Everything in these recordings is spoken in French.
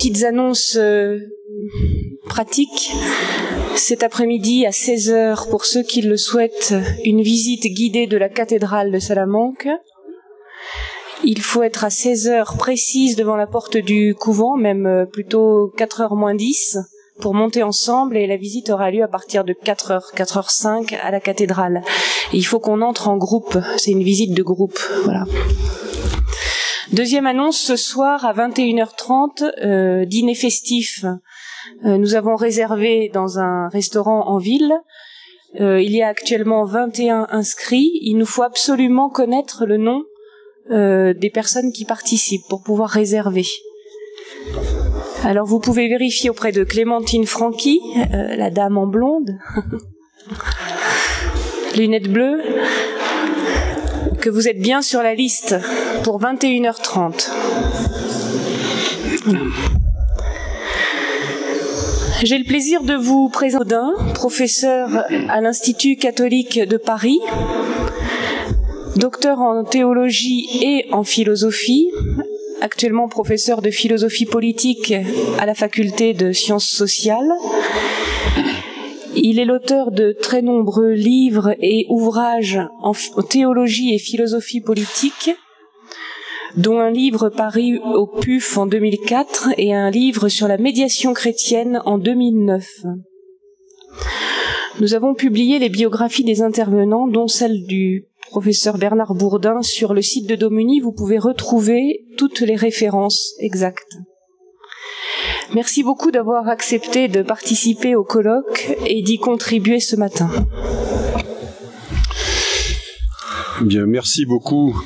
Petites annonces pratiques. Cet après-midi à 16h, pour ceux qui le souhaitent, une visite guidée de la cathédrale de Salamanque. Il faut être à 16h précise devant la porte du couvent, même plutôt 4h moins 10, pour monter ensemble, et la visite aura lieu à partir de 4h, 4h05 à la cathédrale. Et il faut qu'on entre en groupe, c'est une visite de groupe, voilà. Deuxième annonce, ce soir à 21h30, dîner festif. Nous avons réservé dans un restaurant en ville. Il y a actuellement 21 inscrits. Il nous faut absolument connaître le nom des personnes qui participent pour pouvoir réserver. Alors vous pouvez vérifier auprès de Clémentine Franqui, la dame en blonde, lunettes bleues, que vous êtes bien sur la liste pour 21h30. J'ai le plaisir de vous présenter Audin, professeur à l'Institut catholique de Paris, docteur en théologie et en philosophie, actuellement professeur de philosophie politique à la faculté de sciences sociales. Il est l'auteur de très nombreux livres et ouvrages en théologie et philosophie politique, dont un livre paru au PUF en 2004 et un livre sur la médiation chrétienne en 2009. Nous avons publié les biographies des intervenants, dont celle du professeur Bernard Bourdin. Sur le site de Domuni, vous pouvez retrouver toutes les références exactes. Merci beaucoup d'avoir accepté de participer au colloque et d'y contribuer ce matin. Bien, merci beaucoup,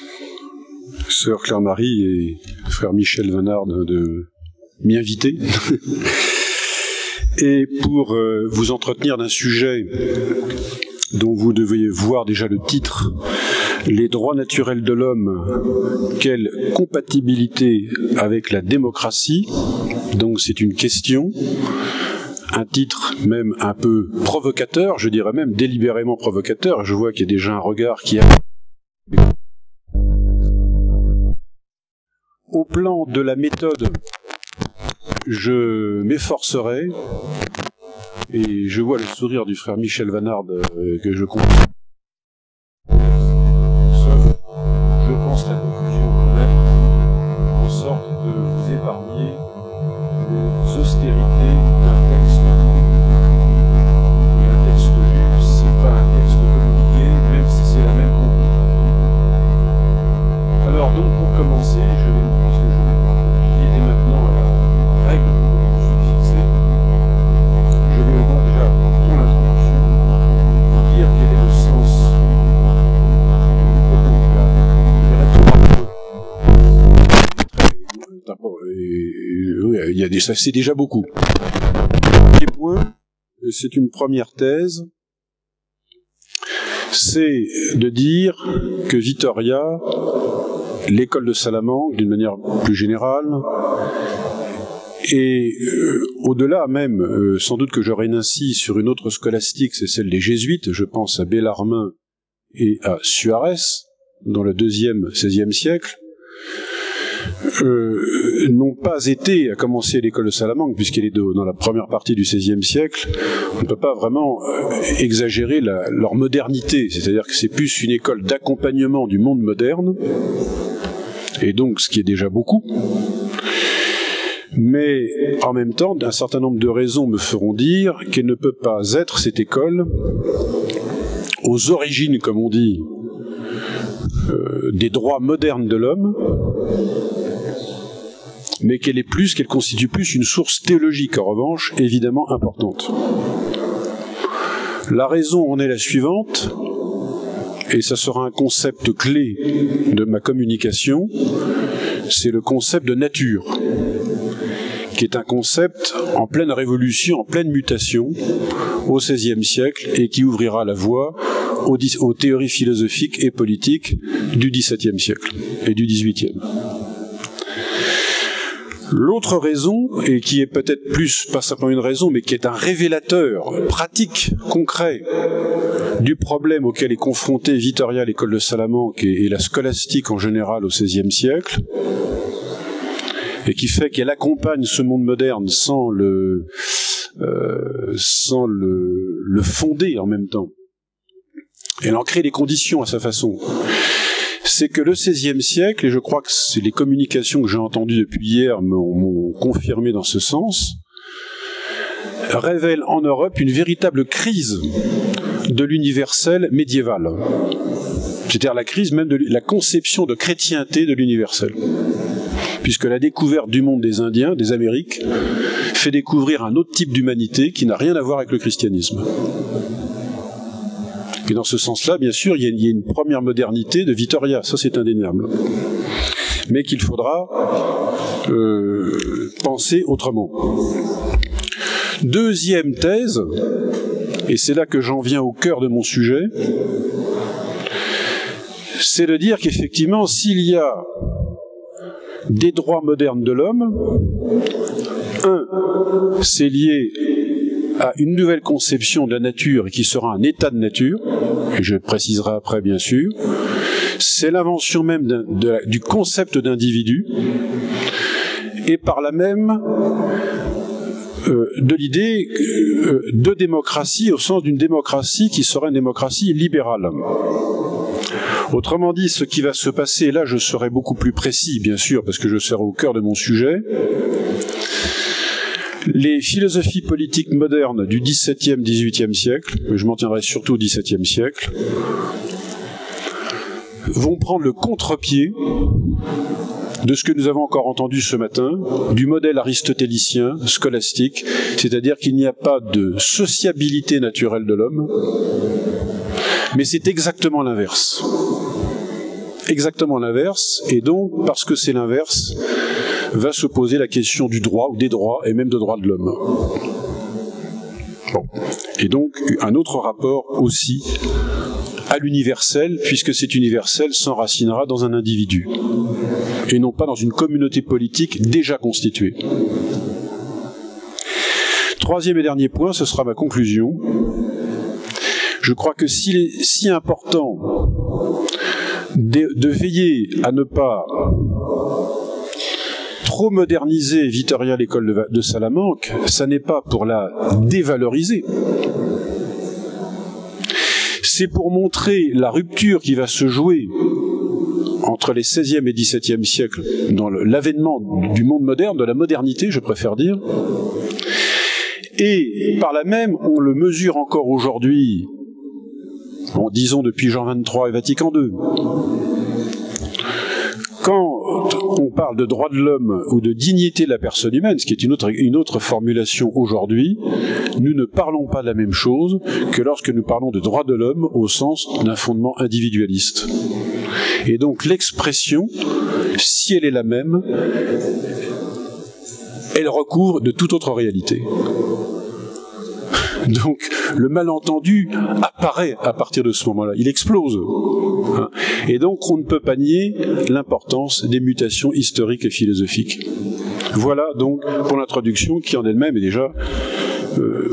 sœur Claire-Marie et frère Michel Venard, de m'y inviter. Et pour vous entretenir d'un sujet dont vous devez voir déjà le titre, les droits naturels de l'homme, quelle compatibilité avec la démocratie? Donc c'est une question, un titre même un peu provocateur, je dirais même délibérément provocateur. Je vois qu'il y a déjà un regard qui a... Au plan de la méthode, je m'efforcerai, et je vois le sourire du frère Michel Vanard que je comprends. Sauf, je pense, la conclusion quand même, en sorte de vous épargner les austérités d'un texte. Et un texte lu, c'est pas un texte communiqué, même si c'est la même conclusion. Alors donc, pour commencer, je vais lier dès maintenant à la règle que je me suis fixée. Je vais au moins déjà, pour l'introduction, dire quel est le sens du propos. C'est déjà beaucoup. Premier point, c'est une première thèse, c'est de dire que Vitoria, l'école de Salamanque, d'une manière plus générale, et au-delà même, sans doute que j'aurai ainsi sur une autre scolastique, c'est celle des jésuites, je pense à Bellarmin et à Suarez, dans le 2e, 16e siècle, n'ont pas été, à commencer l'école de Salamanque, puisqu'elle est dans la première partie du XVIe siècle, on ne peut pas vraiment exagérer leur modernité, c'est-à-dire que c'est plus une école d'accompagnement du monde moderne, et donc ce qui est déjà beaucoup. Mais en même temps, un certain nombre de raisons me feront dire qu'elle ne peut pas être, cette école, aux origines, comme on dit, des droits modernes de l'homme, mais qu'elle constitue plus une source théologique, en revanche, évidemment importante. La raison en est la suivante, et ça sera un concept clé de ma communication, c'est le concept de nature, qui est un concept en pleine révolution, en pleine mutation au XVIe siècle, et qui ouvrira la voie aux théories philosophiques et politiques du XVIIe siècle et du XVIIIe. L'autre raison, et qui est peut-être plus, pas simplement une raison, mais qui est un révélateur pratique, concret, du problème auquel est confrontée Vitoria, l'école de Salamanque, et la scolastique en général au XVIe siècle, et qui fait qu'elle accompagne ce monde moderne sans le fonder en même temps. Elle en crée les conditions à sa façon. C'est que le XVIe siècle, et je crois que c'est les communications que j'ai entendues depuis hier m'ont confirmé dans ce sens, révèle en Europe une véritable crise de l'universel médiéval. C'est-à-dire la crise même de la conception de chrétienté de l'universel. Puisque la découverte du monde des Indiens, des Amériques, fait découvrir un autre type d'humanité qui n'a rien à voir avec le christianisme. Et dans ce sens-là, bien sûr, il y a une première modernité de Vittoria, ça c'est indéniable. Mais qu'il faudra penser autrement. Deuxième thèse, et c'est là que j'en viens au cœur de mon sujet, c'est de dire qu'effectivement, s'il y a des droits modernes de l'homme, c'est lié à une nouvelle conception de la nature et qui sera un état de nature, et je préciserai après bien sûr, c'est l'invention même du concept d'individu, et par là même de l'idée de démocratie au sens d'une démocratie qui serait une démocratie libérale. Autrement dit, ce qui va se passer, là je serai beaucoup plus précis bien sûr parce que je serai au cœur de mon sujet, les philosophies politiques modernes du XVIIe, XVIIIe siècle, mais je m'en tiendrai surtout au XVIIe siècle, vont prendre le contre-pied de ce que nous avons encore entendu ce matin, du modèle aristotélicien, scolastique, c'est-à-dire qu'il n'y a pas de sociabilité naturelle de l'homme, mais c'est exactement l'inverse. Exactement l'inverse, et donc, parce que c'est l'inverse, va se poser la question du droit, ou des droits, et même de droits de l'homme. Bon. Et donc, un autre rapport aussi à l'universel, puisque cet universel s'enracinera dans un individu, et non pas dans une communauté politique déjà constituée. Troisième et dernier point, ce sera ma conclusion. Je crois que s'il est si important de veiller à ne pas trop moderniser Vittoria, l'école de Salamanque, ça n'est pas pour la dévaloriser. C'est pour montrer la rupture qui va se jouer entre les XVIe et XVIIe siècles dans l'avènement du monde moderne, de la modernité, je préfère dire. Et par là même, on le mesure encore aujourd'hui, disons depuis Jean XXIII et Vatican II. Quand on parle de droits de l'homme ou de dignité de la personne humaine, ce qui est une autre formulation aujourd'hui, nous ne parlons pas de la même chose que lorsque nous parlons de droits de l'homme au sens d'un fondement individualiste. Et donc l'expression, si elle est la même, elle recouvre de toute autre réalité. Donc le malentendu apparaît à partir de ce moment-là, il explose. Et donc on ne peut pas nier l'importance des mutations historiques et philosophiques. Voilà donc pour l'introduction qui en elle-même est déjà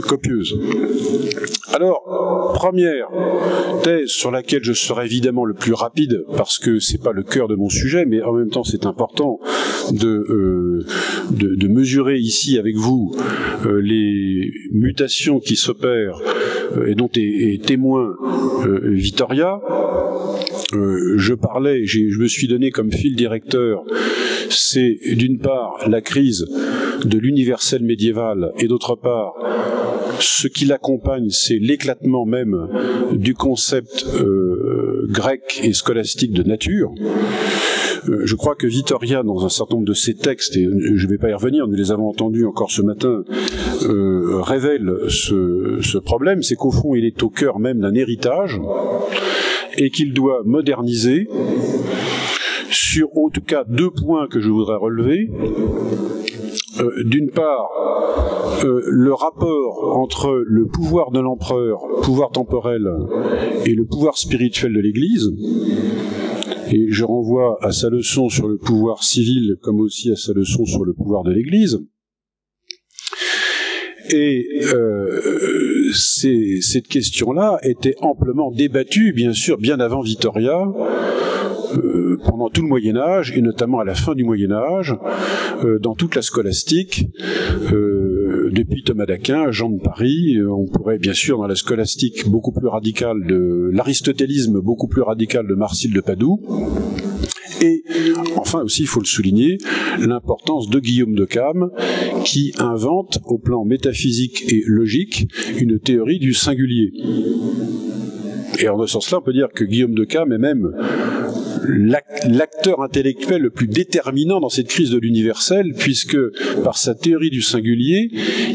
copieuse. Alors, première thèse sur laquelle je serai évidemment le plus rapide, parce que c'est pas le cœur de mon sujet, mais en même temps c'est important de mesurer ici avec vous les mutations qui s'opèrent et dont est témoin Vittoria. Je me suis donné comme fil directeur, c'est d'une part la crise de l'universel médiéval et d'autre part ce qui l'accompagne, c'est l'éclatement même du concept grec et scolastique de nature. Je crois que Vittoria, dans un certain nombre de ses textes, et je ne vais pas y revenir, nous les avons entendus encore ce matin, révèle ce problème, c'est qu'au fond il est au cœur même d'un héritage et qu'il doit moderniser sur en tout cas deux points que je voudrais relever. D'une part, le rapport entre le pouvoir de l'empereur, pouvoir temporel, et le pouvoir spirituel de l'Église, et je renvoie à sa leçon sur le pouvoir civil comme aussi à sa leçon sur le pouvoir de l'Église. Et cette question-là était amplement débattue, bien sûr, bien avant Vittoria, pendant tout le Moyen-Âge, et notamment à la fin du Moyen-Âge, dans toute la scolastique, depuis Thomas d'Aquin, Jean de Paris. On pourrait bien sûr dans la scolastique beaucoup plus radicale de l'aristotélisme, beaucoup plus radical de Marcille de Padoue. Et enfin aussi, il faut le souligner, l'importance de Guillaume de Cam, qui invente au plan métaphysique et logique une théorie du singulier. Et en ce sens-là, on peut dire que Guillaume de Cam est même l'acteur intellectuel le plus déterminant dans cette crise de l'universel, puisque par sa théorie du singulier,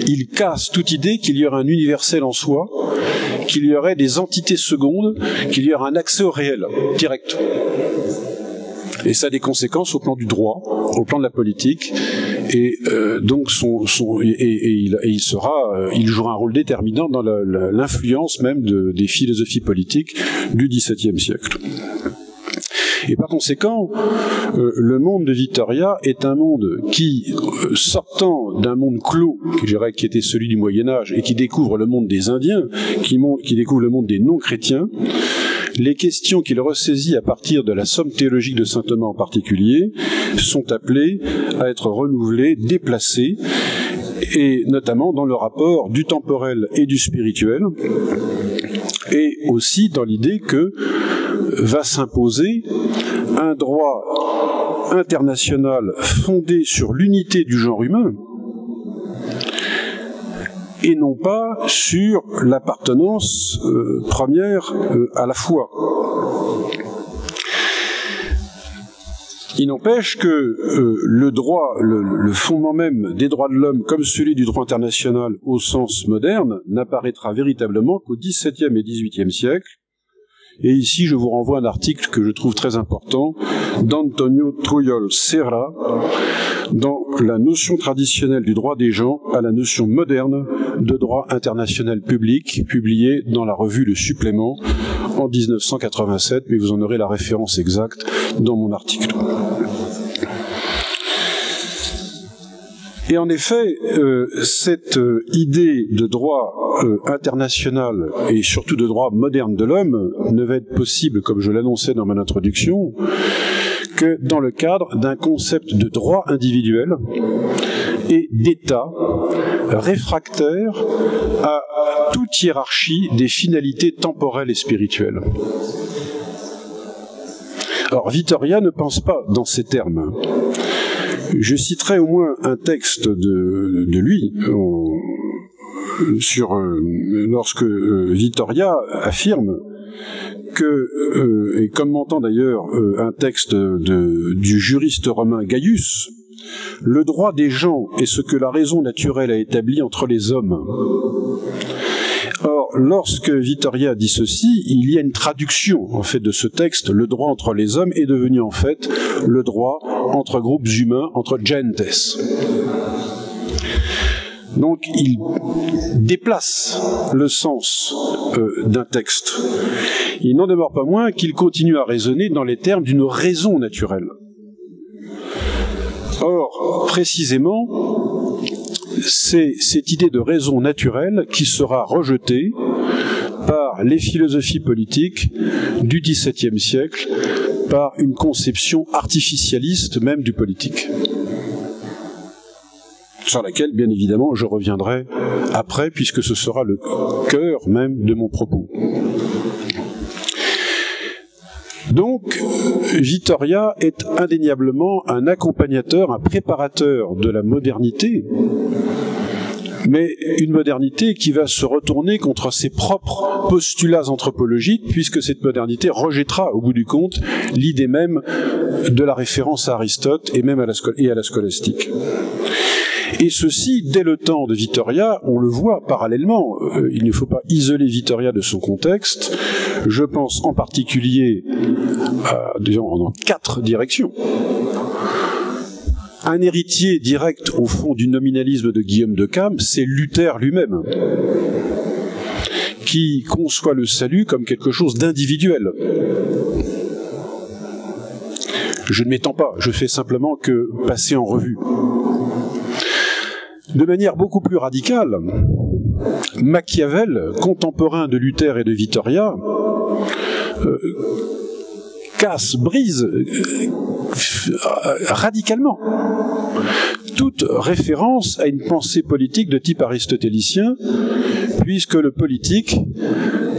il casse toute idée qu'il y aurait un universel en soi, qu'il y aurait des entités secondes, qu'il y aurait un accès au réel, direct. Et ça a des conséquences au plan du droit, au plan de la politique, et donc il jouera un rôle déterminant dans l'influence même des philosophies politiques du XVIIe siècle. Et par conséquent, le monde de Vittoria est un monde qui, sortant d'un monde clos, je dirais, qui était celui du Moyen-Âge, et qui découvre le monde des Indiens, qui découvre le monde des non-chrétiens, les questions qu'il ressaisit à partir de la somme théologique de saint Thomas en particulier sont appelées à être renouvelées, déplacées, et notamment dans le rapport du temporel et du spirituel, et aussi dans l'idée que va s'imposer un droit international fondé sur l'unité du genre humain, et non pas sur l'appartenance première à la foi. Il n'empêche que le droit, le fondement même des droits de l'homme, comme celui du droit international au sens moderne, n'apparaîtra véritablement qu'au XVIIe et XVIIIe siècle. Et ici, je vous renvoie à un article que je trouve très important d'Antonio Trujol Serra dans la notion traditionnelle du droit des gens à la notion moderne de droit international public, publié dans la revue Le Supplément en 1987, mais vous en aurez la référence exacte dans mon article. Et en effet, cette idée de droit international et surtout de droit moderne de l'homme ne va être possible, comme je l'annonçais dans mon introduction, que dans le cadre d'un concept de droit individuel et d'État réfractaire à toute hiérarchie des finalités temporelles et spirituelles. Alors Vittoria ne pense pas dans ces termes. Je citerai au moins un texte de lui lorsque Vittoria affirme que, et commentant d'ailleurs un texte du juriste romain Gaius, le droit des gens est ce que la raison naturelle a établi entre les hommes. Or, lorsque Vittoria dit ceci, il y a une traduction en fait de ce texte. Le droit entre les hommes est devenu en fait le droit entre groupes humains, entre gentes. Donc il déplace le sens d'un texte. Il n'en demeure pas moins qu'il continue à raisonner dans les termes d'une raison naturelle. Or, précisément, c'est cette idée de raison naturelle qui sera rejetée par les philosophies politiques du XVIIe siècle, par une conception artificialiste même du politique, sur laquelle, bien évidemment, je reviendrai après, puisque ce sera le cœur même de mon propos. Donc, Vittoria est indéniablement un accompagnateur, un préparateur de la modernité, mais une modernité qui va se retourner contre ses propres postulats anthropologiques, puisque cette modernité rejettera, au bout du compte, l'idée même de la référence à Aristote et même à la scolastique. Et ceci, dès le temps de Vittoria, on le voit parallèlement. Il ne faut pas isoler Vittoria de son contexte. Je pense en particulier dans 4 directions. Un héritier direct, au fond, du nominalisme de Guillaume de Cam, c'est Luther lui-même, qui conçoit le salut comme quelque chose d'individuel. Je ne m'étends pas, je fais simplement que passer en revue. De manière beaucoup plus radicale, Machiavel, contemporain de Luther et de Vittoria, casse, brise radicalement toute référence à une pensée politique de type aristotélicien, puisque le politique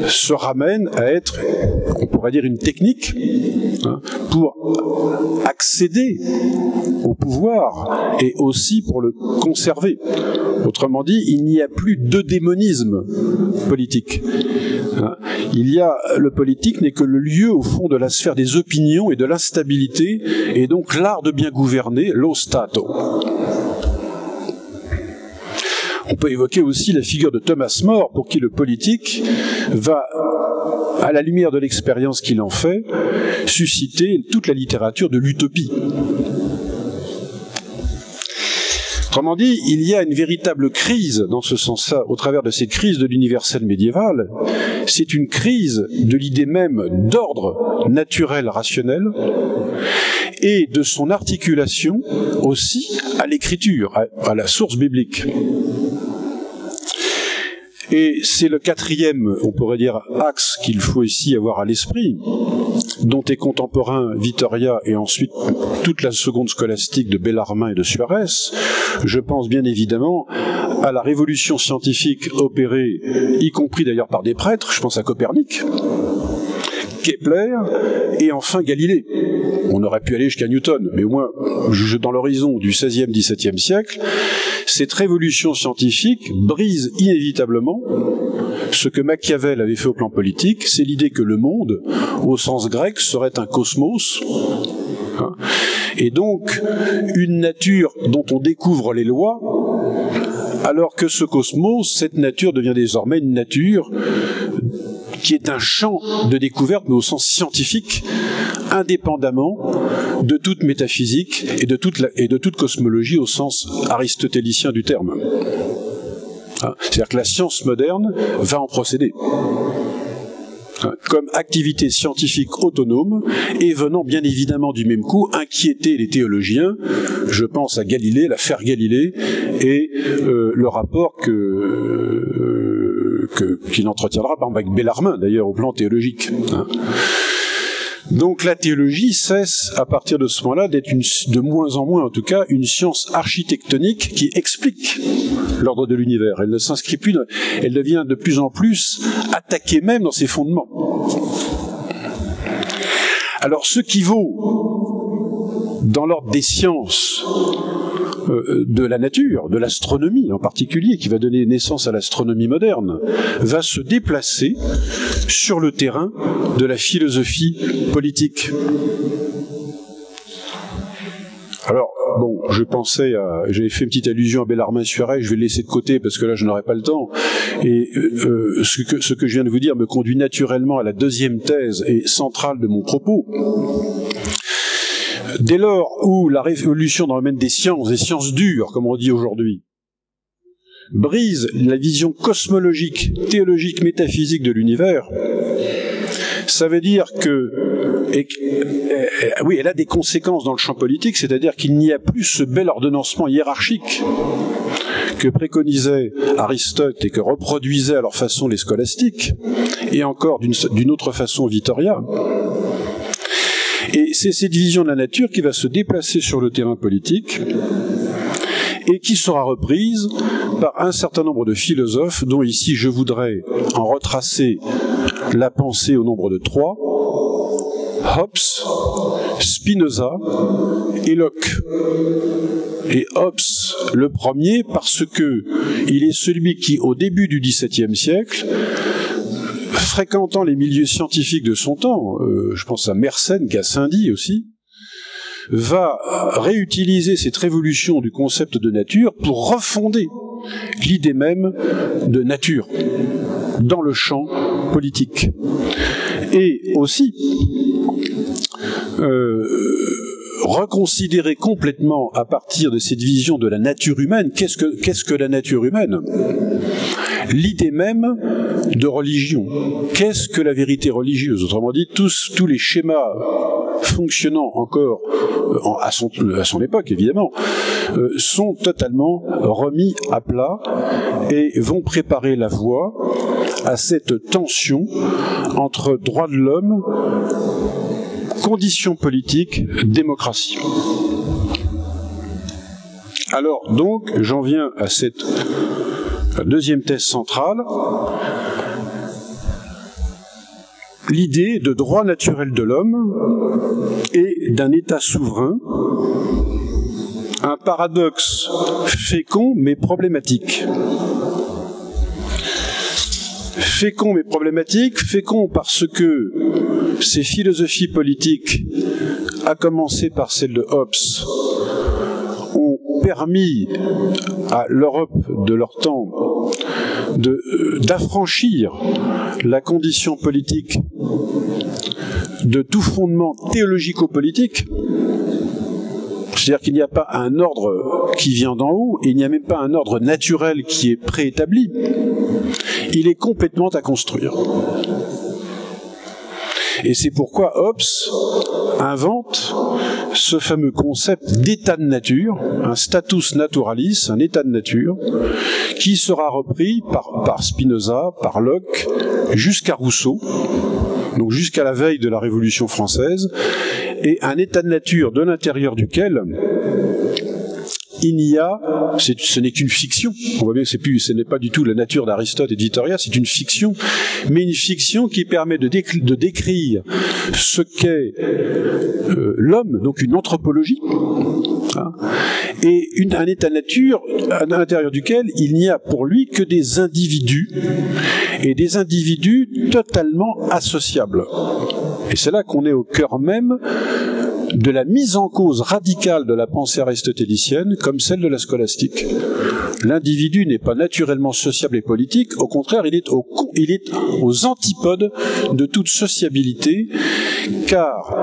se ramène à être, on pourrait dire, une technique pour accéder au pouvoir et aussi pour le conserver. Autrement dit, il n'y a plus de démonisme politique. Le politique n'est que le lieu, au fond, de la sphère des opinions et de l'instabilité, et donc l'art de bien gouverner, lo Stato. On peut évoquer aussi la figure de Thomas More, pour qui le politique va, à la lumière de l'expérience qu'il en fait, susciter toute la littérature de l'utopie. Autrement dit, il y a une véritable crise dans ce sens-là, au travers de cette crise de l'universel médiéval. C'est une crise de l'idée même d'ordre naturel rationnel et de son articulation aussi à l'écriture, à la source biblique. Et c'est le quatrième, on pourrait dire, axe qu'il faut ici avoir à l'esprit, dont est contemporain Vittoria et ensuite toute la seconde scolastique de Bellarmin et de Suarez. Je pense bien évidemment à la révolution scientifique opérée, y compris d'ailleurs par des prêtres, je pense à Copernic, Kepler et enfin Galilée. On aurait pu aller jusqu'à Newton, mais au moins, dans l'horizon du XVIe, XVIIe siècle, cette révolution scientifique brise inévitablement ce que Machiavel avait fait au plan politique, c'est l'idée que le monde, au sens grec, serait un cosmos, et donc une nature dont on découvre les lois, alors que ce cosmos, cette nature devient désormais une nature qui est un champ de découverte, mais au sens scientifique, indépendamment de toute métaphysique et de toute cosmologie au sens aristotélicien du terme. C'est-à-dire que la science moderne va en procéder comme activité scientifique autonome et venant bien évidemment du même coup inquiéter les théologiens. Je pense à Galilée, l'affaire Galilée et le rapport qu'il entretiendra par exemple avec Bellarmin d'ailleurs au plan théologique. Donc la théologie cesse à partir de ce moment-là d'être de moins en moins en tout cas une science architectonique qui explique l'ordre de l'univers. Elle ne s'inscrit plus, elle devient de plus en plus attaquée même dans ses fondements. Alors ce qui vaut dans l'ordre des sciences de la nature, de l'astronomie en particulier, qui va donner naissance à l'astronomie moderne, va se déplacer sur le terrain de la philosophie politique. Alors, bon, j'avais fait une petite allusion à Bellarmin et Suarez, je vais le laisser de côté parce que là je n'aurai pas le temps, et ce que je viens de vous dire me conduit naturellement à la deuxième thèse et centrale de mon propos. Dès lors où la révolution dans le domaine des sciences dures, comme on dit aujourd'hui, brise la vision cosmologique, théologique, métaphysique de l'univers, ça veut dire oui, elle a des conséquences dans le champ politique, c'est-à-dire qu'il n'y a plus ce bel ordonnancement hiérarchique que préconisait Aristote et que reproduisaient à leur façon les scolastiques, et encore d'une autre façon Vittoria. Et c'est cette vision de la nature qui va se déplacer sur le terrain politique et qui sera reprise par un certain nombre de philosophes dont ici je voudrais en retracer la pensée au nombre de 3, Hobbes, Spinoza et Locke. Et Hobbes, le premier, parce que il est celui qui, au début du XVIIe siècle, fréquentant les milieux scientifiques de son temps, je pense à Mersenne, Gassendi aussi, va réutiliser cette révolution du concept de nature pour refonder l'idée même de nature dans le champ politique. Et aussi reconsidérer complètement à partir de cette vision de la nature humaine, qu'est-ce que la nature humaine ? L'idée même de religion. Qu'est-ce que la vérité religieuse ? Autrement dit, tous les schémas fonctionnant encore à son époque, évidemment, sont totalement remis à plat et vont préparer la voie à cette tension entre droits de l'homme, conditions politiques, démocratie. Alors, donc, j'en viens à cette deuxième thèse centrale, l'idée de droit naturel de l'homme et d'un État souverain, un paradoxe fécond mais problématique. Fécond mais problématique, fécond parce que ces philosophies politiques, à commencer par celle de Hobbes, ont permis à l'Europe de leur temps d'affranchir la condition politique de tout fondement théologico-politique. C'est-à-dire qu'il n'y a pas un ordre qui vient d'en haut, et il n'y a même pas un ordre naturel qui est préétabli. Il est complètement à construire. Et c'est pourquoi Hobbes invente ce fameux concept d'état de nature, un status naturalis, un état de nature, qui sera repris par Spinoza, par Locke, jusqu'à Rousseau, donc jusqu'à la veille de la Révolution française, et un état de nature de l'intérieur duquel il n'y a, ce n'est qu'une fiction, on voit bien que ce n'est pas du tout la nature d'Aristote et de Vittoria, c'est une fiction, mais une fiction qui permet de décrire ce qu'est l'homme, donc une anthropologie, hein, et un état de nature à l'intérieur duquel il n'y a pour lui que des individus, et des individus totalement associables. Et c'est là qu'on est au cœur même de la mise en cause radicale de la pensée aristotélicienne comme celle de la scolastique. L'individu n'est pas naturellement sociable et politique, au contraire, il est aux antipodes de toute sociabilité, car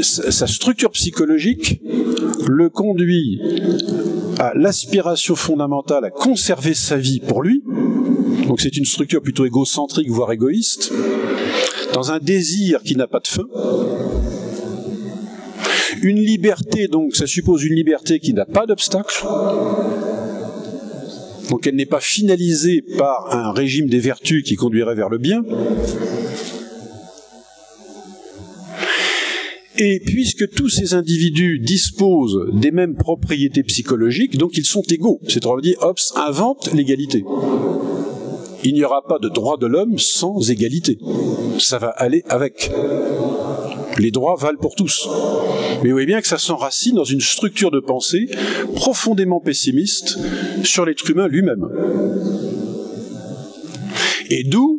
sa structure psychologique le conduit à l'aspiration fondamentale à conserver sa vie pour lui, donc c'est une structure plutôt égocentrique, voire égoïste, dans un désir qui n'a pas de fin. Une liberté, donc ça suppose une liberté qui n'a pas d'obstacle, donc elle n'est pas finalisée par un régime des vertus qui conduirait vers le bien. Et puisque tous ces individus disposent des mêmes propriétés psychologiques, donc ils sont égaux. C'est-à-dire, Hobbes invente l'égalité. Il n'y aura pas de droit de l'homme sans égalité. Ça va aller avec. Les droits valent pour tous. Mais vous voyez bien que ça s'enracine dans une structure de pensée profondément pessimiste sur l'être humain lui-même. Et d'où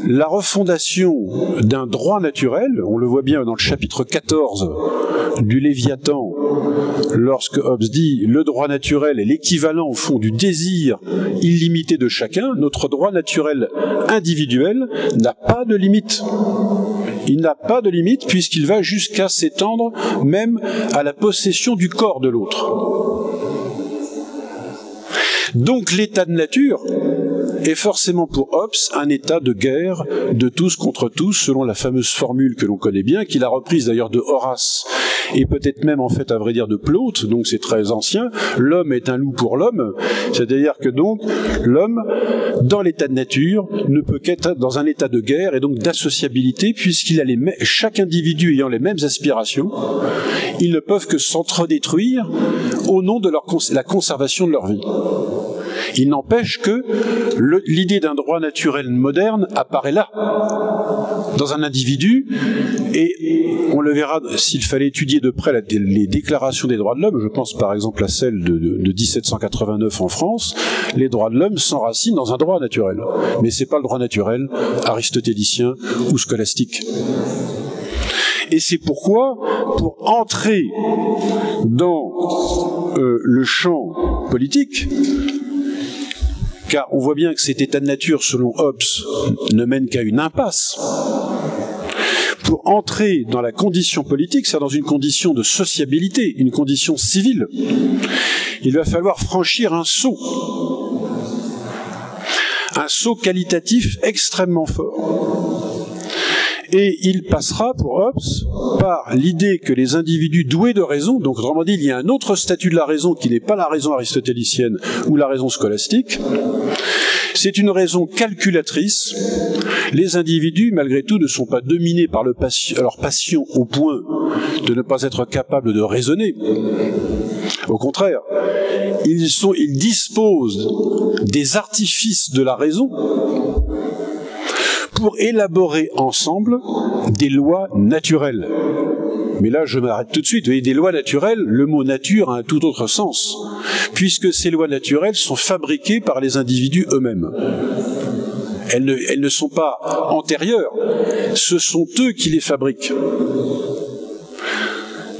la refondation d'un droit naturel, on le voit bien dans le chapitre 14 du Léviathan, lorsque Hobbes dit « le droit naturel est l'équivalent au fond du désir illimité de chacun », notre droit naturel individuel n'a pas de limite. Il n'a pas de limite puisqu'il va jusqu'à s'étendre même à la possession du corps de l'autre. Donc l'état de nature est forcément pour Hobbes un état de guerre de tous contre tous, selon la fameuse formule que l'on connaît bien, qu'il a reprise d'ailleurs de Horace, et peut-être même en fait à vrai dire de Plaute, donc c'est très ancien, l'homme est un loup pour l'homme, c'est-à-dire que donc l'homme, dans l'état de nature, ne peut qu'être dans un état de guerre et donc d'associabilité, puisqu'il a chaque individu ayant les mêmes aspirations, ils ne peuvent que s'entre-détruire au nom de la conservation de leur vie. Il n'empêche que l'idée d'un droit naturel moderne apparaît là, dans un individu, et on le verra s'il fallait étudier de près les déclarations des droits de l'homme, je pense par exemple à celle de 1789 en France, les droits de l'homme s'enracinent dans un droit naturel. Mais ce n'est pas le droit naturel aristotélicien ou scolastique. Et c'est pourquoi, pour entrer dans le champ politique, car on voit bien que cet état de nature, selon Hobbes, ne mène qu'à une impasse. Pour entrer dans la condition politique, c'est-à-dire dans une condition de sociabilité, une condition civile, il va falloir franchir un saut qualitatif extrêmement fort. Et il passera pour Hobbes par l'idée que les individus doués de raison, donc autrement dit, il y a un autre statut de la raison qui n'est pas la raison aristotélicienne ou la raison scolastique. C'est une raison calculatrice. Les individus, malgré tout, ne sont pas dominés par leur passion au point de ne pas être capables de raisonner. Au contraire, ils disposent des artifices de la raison pour élaborer ensemble des lois naturelles. Mais là, je m'arrête tout de suite. Vous voyez, des lois naturelles, le mot nature a un tout autre sens, puisque ces lois naturelles sont fabriquées par les individus eux-mêmes. Elles ne sont pas antérieures, ce sont eux qui les fabriquent.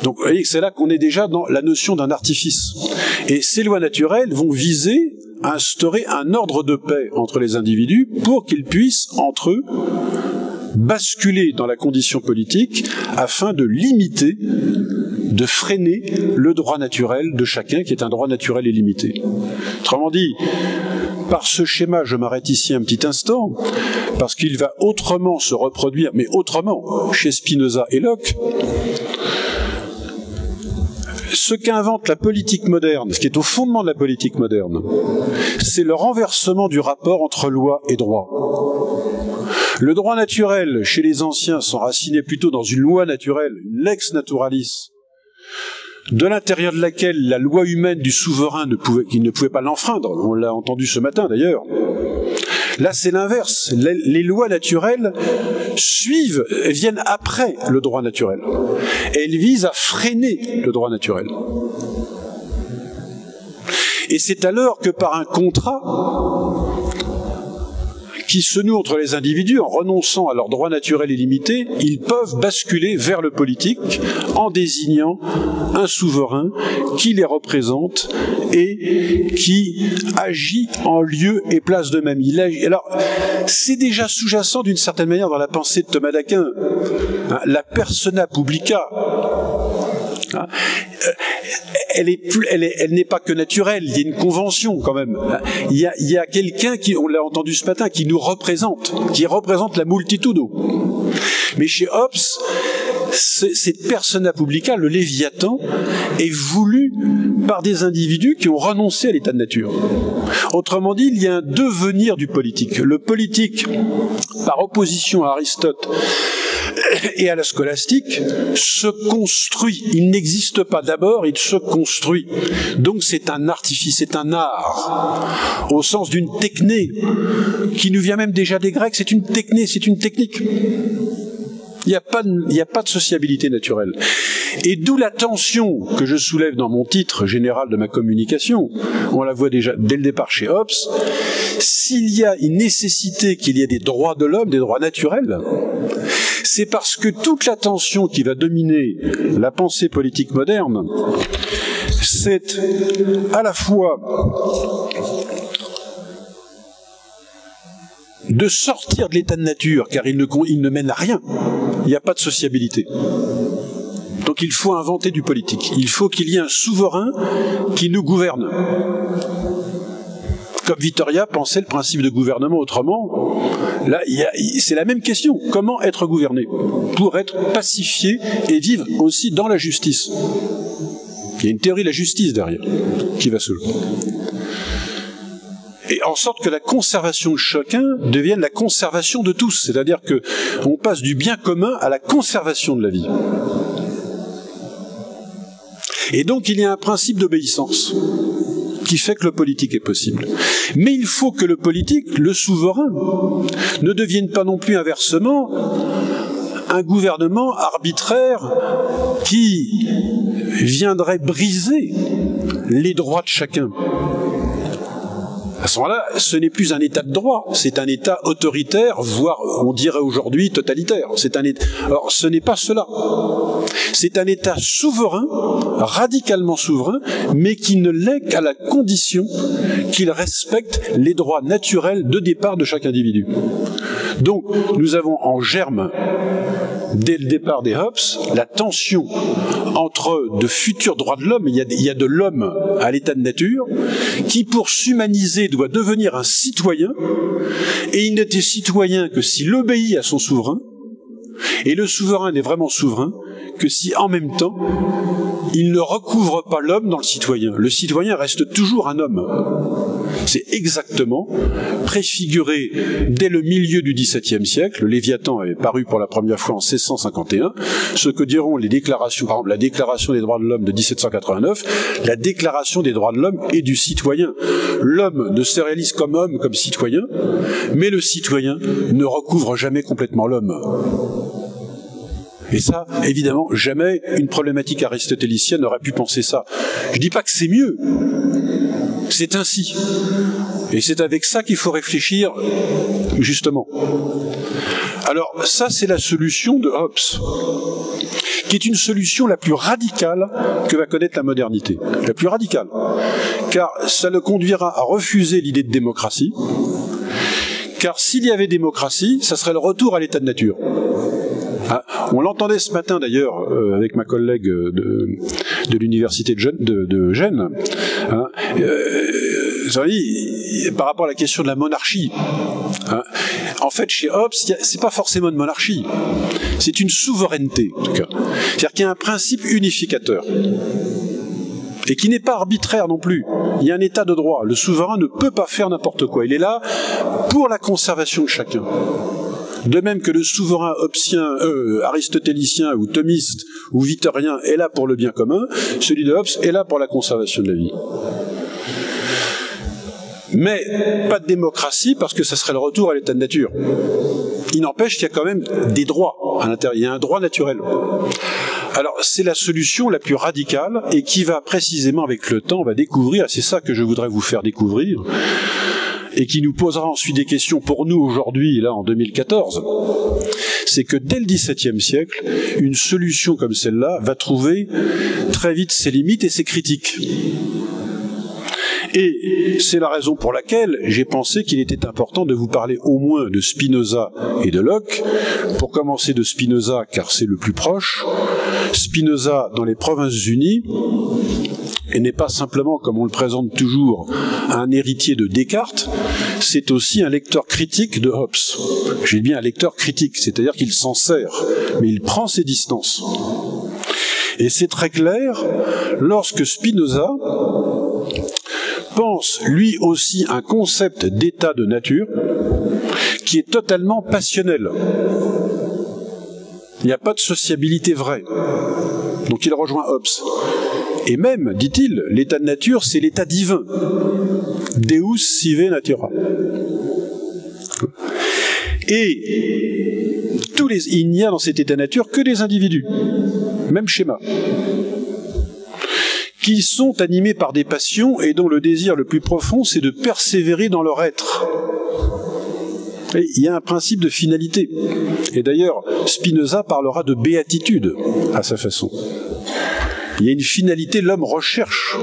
Donc, vous voyez que c'est là qu'on est déjà dans la notion d'un artifice. Et ces lois naturelles vont viser à instaurer un ordre de paix entre les individus pour qu'ils puissent, entre eux, basculer dans la condition politique afin de limiter, de freiner le droit naturel de chacun, qui est un droit naturel et limité. Autrement dit, par ce schéma, je m'arrête ici un petit instant, parce qu'il va autrement se reproduire, mais autrement, chez Spinoza et Locke. Ce qu'invente la politique moderne, ce qui est au fondement de la politique moderne, c'est le renversement du rapport entre loi et droit. Le droit naturel, chez les anciens, s'enracinait plutôt dans une loi naturelle, une lex naturalis, de l'intérieur de laquelle la loi humaine du souverain ne pouvait pas l'enfreindre. On l'a entendu ce matin d'ailleurs. Là, c'est l'inverse. Les lois naturelles viennent après le droit naturel. Elles visent à freiner le droit naturel. Et c'est alors que par un contrat qui se noue entre les individus, en renonçant à leur droit naturel et limité, ils peuvent basculer vers le politique en désignant un souverain qui les représente et qui agit en lieu et place d'eux-mêmes. Alors, c'est déjà sous-jacent d'une certaine manière dans la pensée de Thomas d'Aquin. La persona publica, elle n'est pas que naturelle, il y a une convention quand même. Il y a quelqu'un qui, on l'a entendu ce matin, qui nous représente, qui représente la multitudo. Mais chez Hobbes, cette persona publica, le Léviathan, est voulu par des individus qui ont renoncé à l'état de nature. Autrement dit, il y a un devenir du politique. Le politique, par opposition à Aristote et à la scolastique, se construit. Il n'existe pas d'abord, il se construit. Donc c'est un artifice, c'est un art, au sens d'une techné, qui nous vient même déjà des Grecs, c'est une techné, c'est une technique. Il n'y a pas de sociabilité naturelle. Et d'où la tension que je soulève dans mon titre général de ma communication. On la voit déjà dès le départ chez Hobbes. S'il y a une nécessité qu'il y ait des droits de l'homme, des droits naturels, c'est parce que toute la tension qui va dominer la pensée politique moderne, c'est à la fois de sortir de l'état de nature, car il ne mène à rien. Il n'y a pas de sociabilité. Donc il faut inventer du politique. Il faut qu'il y ait un souverain qui nous gouverne. Comme Vittoria pensait le principe de gouvernement autrement, là, c'est la même question. Comment être gouverné? Pour être pacifié et vivre aussi dans la justice. Il y a une théorie de la justice derrière, qui va se jouer. Et en sorte que la conservation de chacun devienne la conservation de tous. C'est-à-dire qu'on passe du bien commun à la conservation de la vie. Et donc il y a un principe d'obéissance qui fait que le politique est possible. Mais il faut que le politique, le souverain, ne devienne pas non plus inversement un gouvernement arbitraire qui viendrait briser les droits de chacun. À ce moment-là, ce n'est plus un état de droit, c'est un état autoritaire, voire, on dirait aujourd'hui, totalitaire. Alors, ce n'est pas cela. C'est un état souverain, radicalement souverain, mais qui ne l'est qu'à la condition qu'il respecte les droits naturels de départ de chaque individu. Donc, nous avons en germe, dès le départ des Hobbes, la tension entre de futurs droits de l'homme, il y a de l'homme à l'état de nature, qui pour s'humaniser doit devenir un citoyen, et il n'était citoyen que s'il obéit à son souverain, Et le souverain n'est vraiment souverain que si, en même temps, il ne recouvre pas l'homme dans le citoyen. Le citoyen reste toujours un homme. C'est exactement préfiguré dès le milieu du XVIIe siècle. Le Léviathan est paru pour la première fois en 1651. Ce que diront les déclarations, par exemple la Déclaration des droits de l'homme de 1789, la Déclaration des droits de l'homme et du citoyen. L'homme ne se réalise comme homme, comme citoyen, mais le citoyen ne recouvre jamais complètement l'homme. Et ça, évidemment, jamais une problématique aristotélicienne n'aurait pu penser ça. Je ne dis pas que c'est mieux, c'est ainsi. Et c'est avec ça qu'il faut réfléchir, justement. Alors, ça, c'est la solution de Hobbes, qui est une solution la plus radicale que va connaître la modernité. La plus radicale. Car ça le conduira à refuser l'idée de démocratie. Car s'il y avait démocratie, ça serait le retour à l'état de nature. Ah, on l'entendait ce matin d'ailleurs avec ma collègue de l'université de Gênes, hein, par rapport à la question de la monarchie. Hein, en fait, chez Hobbes, c'est pas forcément une monarchie, c'est une souveraineté en tout cas. C'est-à-dire qu'il y a un principe unificateur. Et qui n'est pas arbitraire non plus. Il y a un état de droit. Le souverain ne peut pas faire n'importe quoi. Il est là pour la conservation de chacun. De même que le souverain hobbesien, aristotélicien ou thomiste ou vittorien est là pour le bien commun, celui de Hobbes est là pour la conservation de la vie. Mais pas de démocratie parce que ça serait le retour à l'état de nature. Il n'empêche qu'il y a quand même des droits à l'intérieur. Il y a un droit naturel. Alors, c'est la solution la plus radicale et qui va précisément avec le temps, on va découvrir, c'est ça que je voudrais vous faire découvrir, et qui nous posera ensuite des questions pour nous aujourd'hui, là en 2014, c'est que dès le XVIIe siècle, une solution comme celle-là va trouver très vite ses limites et ses critiques. Et c'est la raison pour laquelle j'ai pensé qu'il était important de vous parler au moins de Spinoza et de Locke. Pour commencer de Spinoza, car c'est le plus proche. Spinoza, dans les Provinces-Unies, et n'est pas simplement, comme on le présente toujours, un héritier de Descartes, c'est aussi un lecteur critique de Hobbes. J'ai bien un lecteur critique, c'est-à-dire qu'il s'en sert, mais il prend ses distances. Et c'est très clair, lorsque Spinoza pense lui aussi un concept d'état de nature qui est totalement passionnel. Il n'y a pas de sociabilité vraie. Donc il rejoint Hobbes. Et même, dit-il, l'état de nature, c'est l'état divin. Deus sive natura. Et il n'y a dans cet état de nature que des individus. Même schéma. Qui sont animés par des passions et dont le désir le plus profond, c'est de persévérer dans leur être. Et il y a un principe de finalité. Et d'ailleurs, Spinoza parlera de béatitude à sa façon. Il y a une finalité, l'homme recherche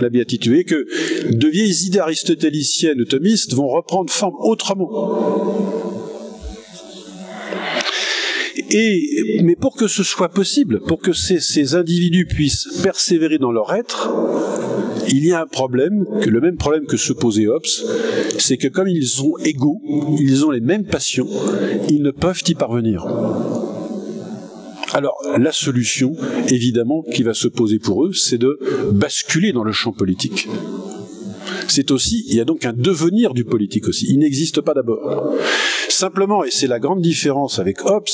la béatitude. Et que de vieilles idées aristotéliciennes ou thomistes vont reprendre forme autrement. Mais pour que ce soit possible, pour que ces individus puissent persévérer dans leur être, il y a un problème, le même problème que se posait Hobbes, c'est que comme ils sont égaux, ils ont les mêmes passions, ils ne peuvent y parvenir. Alors, la solution, évidemment, qui va se poser pour eux, c'est de basculer dans le champ politique. C'est aussi, il y a donc un devenir du politique aussi. Il n'existe pas d'abord. Simplement, et c'est la grande différence avec Hobbes,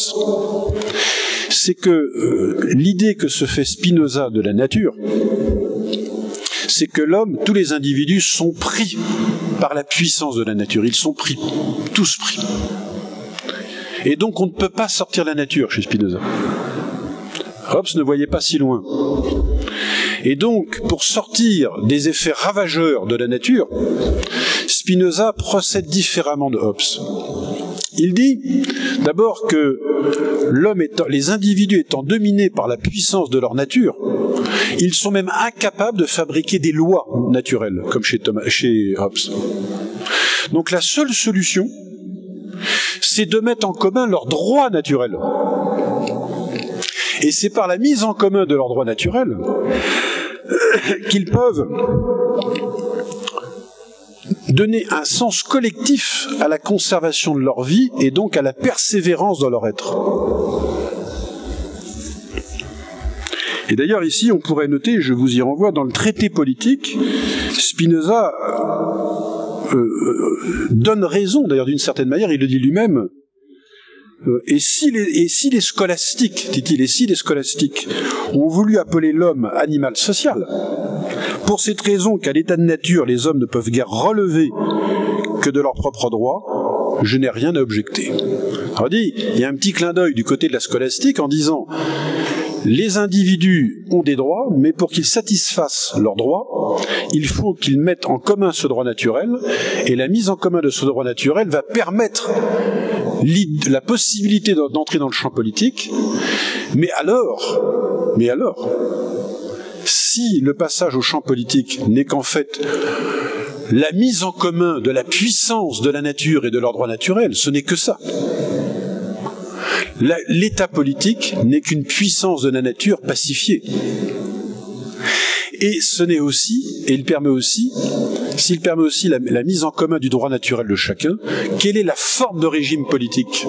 c'est que l'idée que se fait Spinoza de la nature, c'est que l'homme, tous les individus sont pris par la puissance de la nature. Ils sont pris, tous pris. Et donc on ne peut pas sortir de la nature chez Spinoza. Hobbes ne voyait pas si loin. Et donc, pour sortir des effets ravageurs de la nature, Spinoza procède différemment de Hobbes. Il dit d'abord que les individus étant dominés par la puissance de leur nature, ils sont même incapables de fabriquer des lois naturelles, comme chez Hobbes. Donc la seule solution, c'est de mettre en commun leurs droits naturels. Et c'est par la mise en commun de leurs droits naturels qu'ils peuvent donner un sens collectif à la conservation de leur vie et donc à la persévérance dans leur être. Et d'ailleurs, ici, on pourrait noter, je vous y renvoie, dans le traité politique, Spinoza donne raison, d'ailleurs d'une certaine manière, il le dit lui-même, et si les scolastiques, dit-il, et si les scolastiques ont voulu appeler l'homme animal social, pour cette raison qu'à l'état de nature, les hommes ne peuvent guère relever que de leurs propres droits, je n'ai rien à objecter. Alors dit, il y a un petit clin d'œil du côté de la scolastique en disant les individus ont des droits, mais pour qu'ils satisfassent leurs droits, il faut qu'ils mettent en commun ce droit naturel, et la mise en commun de ce droit naturel va permettre la possibilité d'entrer dans le champ politique, mais alors, si le passage au champ politique n'est qu'en fait la mise en commun de la puissance de la nature et de leurs droits naturels, ce n'est que ça. L'état politique n'est qu'une puissance de la nature pacifiée. Et ce n'est aussi, et il permet aussi, s'il permet aussi la mise en commun du droit naturel de chacun, quelle est la forme de régime politique,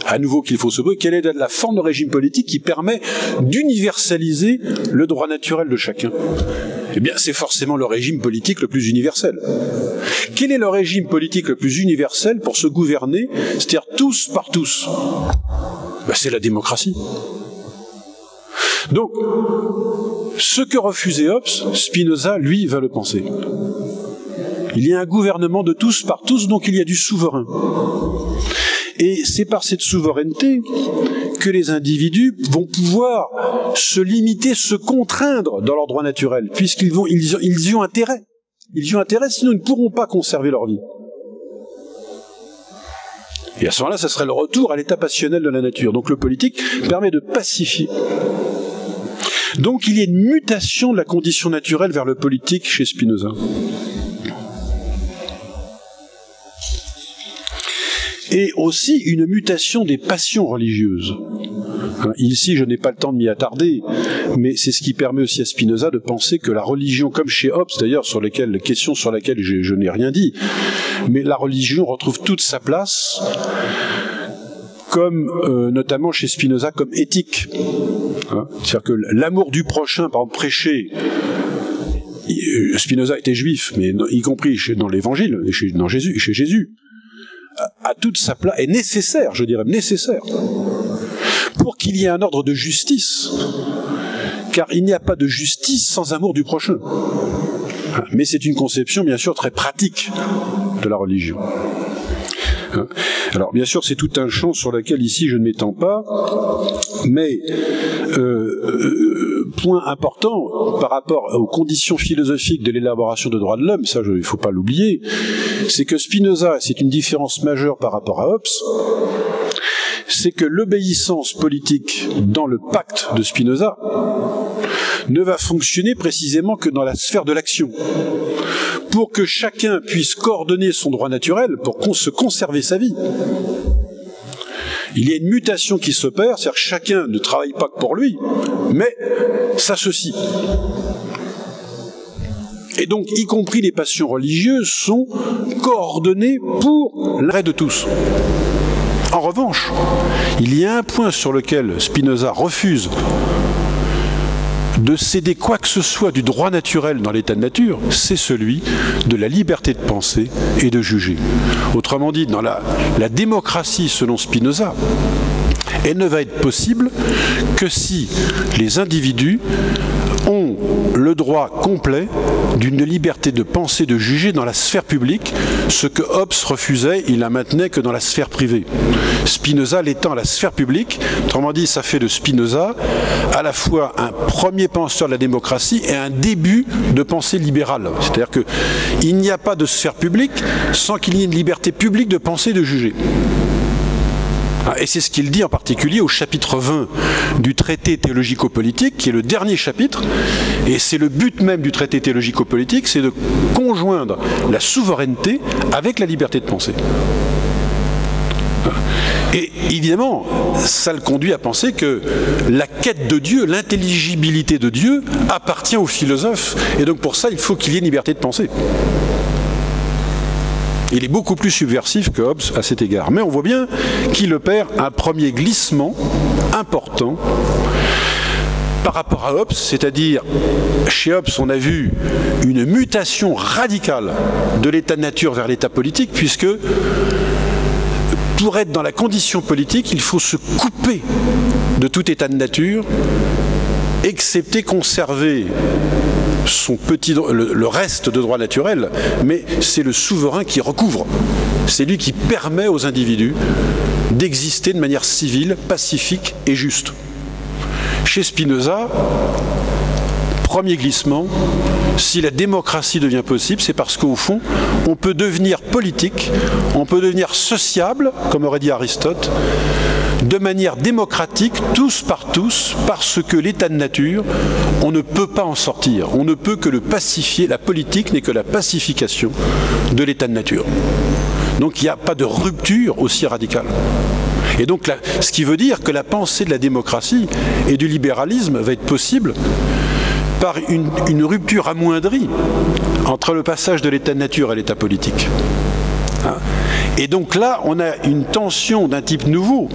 à nouveau qu'il faut se poser, quelle est la forme de régime politique qui permet d'universaliser le droit naturel de chacun? Eh bien, c'est forcément le régime politique le plus universel. Quel est le régime politique le plus universel pour se gouverner, c'est-à-dire tous par tous? Ben, c'est la démocratie. Donc, ce que refusait Hobbes, Spinoza, lui, va le penser. Il y a un gouvernement de tous par tous, donc il y a du souverain. Et c'est par cette souveraineté que les individus vont pouvoir se limiter, se contraindre dans leur droit naturel, puisqu'ils y ont intérêt. Ils y ont intérêt, sinon ils ne pourront pas conserver leur vie. Et à ce moment-là, ça serait le retour à l'état passionnel de la nature. Donc le politique permet de pacifier. Donc il y a une mutation de la condition naturelle vers le politique chez Spinoza. Et aussi une mutation des passions religieuses. Ici, je n'ai pas le temps de m'y attarder, mais c'est ce qui permet aussi à Spinoza de penser que la religion, comme chez Hobbes d'ailleurs, la question sur laquelle je n'ai rien dit, mais la religion retrouve toute sa place, comme notamment chez Spinoza, comme éthique. C'est-à-dire que l'amour du prochain, par exemple, prêché, Spinoza était juif, mais y compris dans l'Évangile, chez Jésus, a toute sa place, est nécessaire, je dirais, nécessaire, pour qu'il y ait un ordre de justice, car il n'y a pas de justice sans amour du prochain. Mais c'est une conception, bien sûr, très pratique de la religion. Alors, bien sûr, c'est tout un champ sur lequel, ici, je ne m'étends pas, mais point important par rapport aux conditions philosophiques de l'élaboration de droits de l'homme, ça, il ne faut pas l'oublier, c'est que Spinoza, c'est une différence majeure par rapport à Hobbes, c'est que l'obéissance politique dans le pacte de Spinoza ne va fonctionner précisément que dans la sphère de l'action. Pour que chacun puisse coordonner son droit naturel pour se conserver sa vie. Il y a une mutation qui s'opère, c'est-à-dire que chacun ne travaille pas que pour lui, mais s'associe. Et donc, y compris les passions religieuses sont coordonnées pour l'intérêt de tous. En revanche, il y a un point sur lequel Spinoza refuse de céder quoi que ce soit du droit naturel dans l'état de nature, c'est celui de la liberté de penser et de juger. Autrement dit, dans la démocratie selon Spinoza, elle ne va être possible que si les individus ont le droit complet d'une liberté de penser, de juger dans la sphère publique, ce que Hobbes refusait, il la maintenait que dans la sphère privée. Spinoza l'étend à la sphère publique, autrement dit, ça fait de Spinoza à la fois un premier penseur de la démocratie et un début de pensée libérale. C'est-à-dire qu'il n'y a pas de sphère publique sans qu'il y ait une liberté publique de penser et de juger. Et c'est ce qu'il dit en particulier au chapitre 20 du traité théologico-politique, qui est le dernier chapitre, et c'est le but même du traité théologico-politique, c'est de conjoindre la souveraineté avec la liberté de penser. Et évidemment, ça le conduit à penser que la quête de Dieu, l'intelligibilité de Dieu, appartient aux philosophes, et donc pour ça, il faut qu'il y ait une liberté de penser. Il est beaucoup plus subversif que Hobbes à cet égard. Mais on voit bien qu'il opère un premier glissement important par rapport à Hobbes, c'est-à-dire chez Hobbes on a vu une mutation radicale de l'état de nature vers l'état politique, puisque pour être dans la condition politique, il faut se couper de tout état de nature, excepté conserver le reste de droit naturel, mais c'est le souverain qui recouvre. C'est lui qui permet aux individus d'exister de manière civile, pacifique et juste. Chez Spinoza, premier glissement, si la démocratie devient possible, c'est parce qu'au fond, on peut devenir politique, on peut devenir sociable, comme aurait dit Aristote, de manière démocratique, tous par tous, parce que l'état de nature, on ne peut pas en sortir. On ne peut que le pacifier. La politique n'est que la pacification de l'état de nature. Donc il n'y a pas de rupture aussi radicale. Et donc, ce qui veut dire que la pensée de la démocratie et du libéralisme va être possible par une rupture amoindrie entre le passage de l'état de nature à l'état politique. Et donc là, on a une tension d'un type nouveau,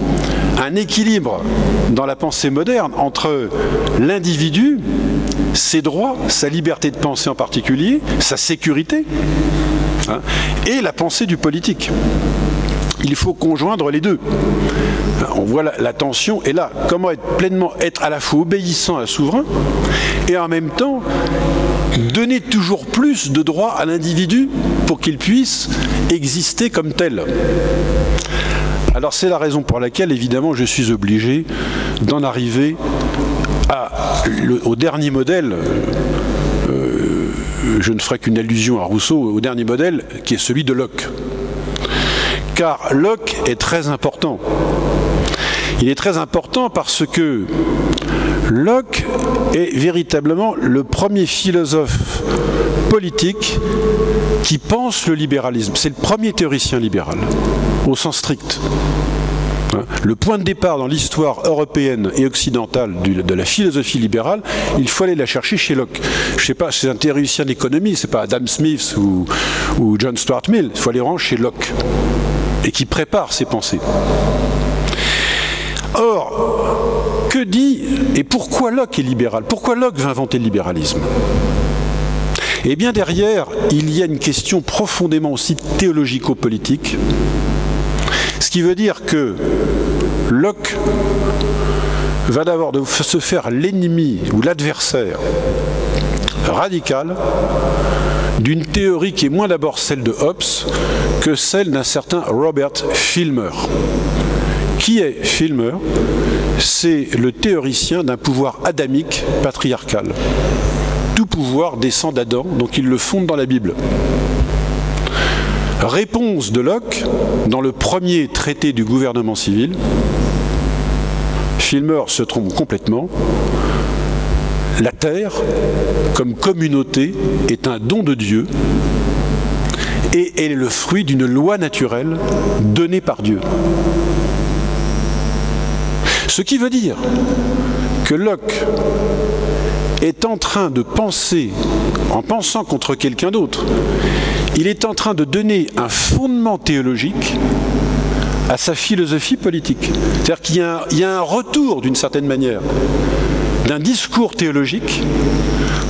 un équilibre dans la pensée moderne entre l'individu, ses droits, sa liberté de penser en particulier, sa sécurité, et la pensée du politique. Il faut conjoindre les deux. On voit la tension est là. Comment être à la fois obéissant à un souverain et en même temps donner toujours plus de droits à l'individu pour qu'il puisse exister comme tel. Alors c'est la raison pour laquelle évidemment je suis obligé d'en arriver au dernier modèle. Je ne ferai qu'une allusion à Rousseau, au dernier modèle qui est celui de Locke. Car Locke est très important. Il est très important parce que Locke est véritablement le premier philosophe politique qui pense le libéralisme. C'est le premier théoricien libéral, au sens strict. Le point de départ dans l'histoire européenne et occidentale de la philosophie libérale, il faut aller la chercher chez Locke. Je ne sais pas, c'est un théoricien d'économie, c'est pas Adam Smith ou John Stuart Mill, il faut aller rendre chez Locke, et qui prépare ses pensées. Or, que dit et pourquoi Locke est libéral? Pourquoi Locke va inventer le libéralisme? Eh bien derrière, il y a une question profondément aussi théologico-politique, ce qui veut dire que Locke va d'abord se faire l'ennemi ou l'adversaire radical d'une théorie qui est moins d'abord celle de Hobbes que celle d'un certain Robert Filmer. Qui est Filmer? C'est le théoricien d'un pouvoir adamique patriarcal. Tout pouvoir descend d'Adam, donc il le fonde dans la Bible. Réponse de Locke dans le premier traité du gouvernement civil. Filmer se trompe complètement. La terre, comme communauté, est un don de Dieu et elle est le fruit d'une loi naturelle donnée par Dieu. Ce qui veut dire que Locke est en train de penser, en pensant contre quelqu'un d'autre, il est en train de donner un fondement théologique à sa philosophie politique. C'est-à-dire qu'il y a un retour, d'une certaine manière, d'un discours théologique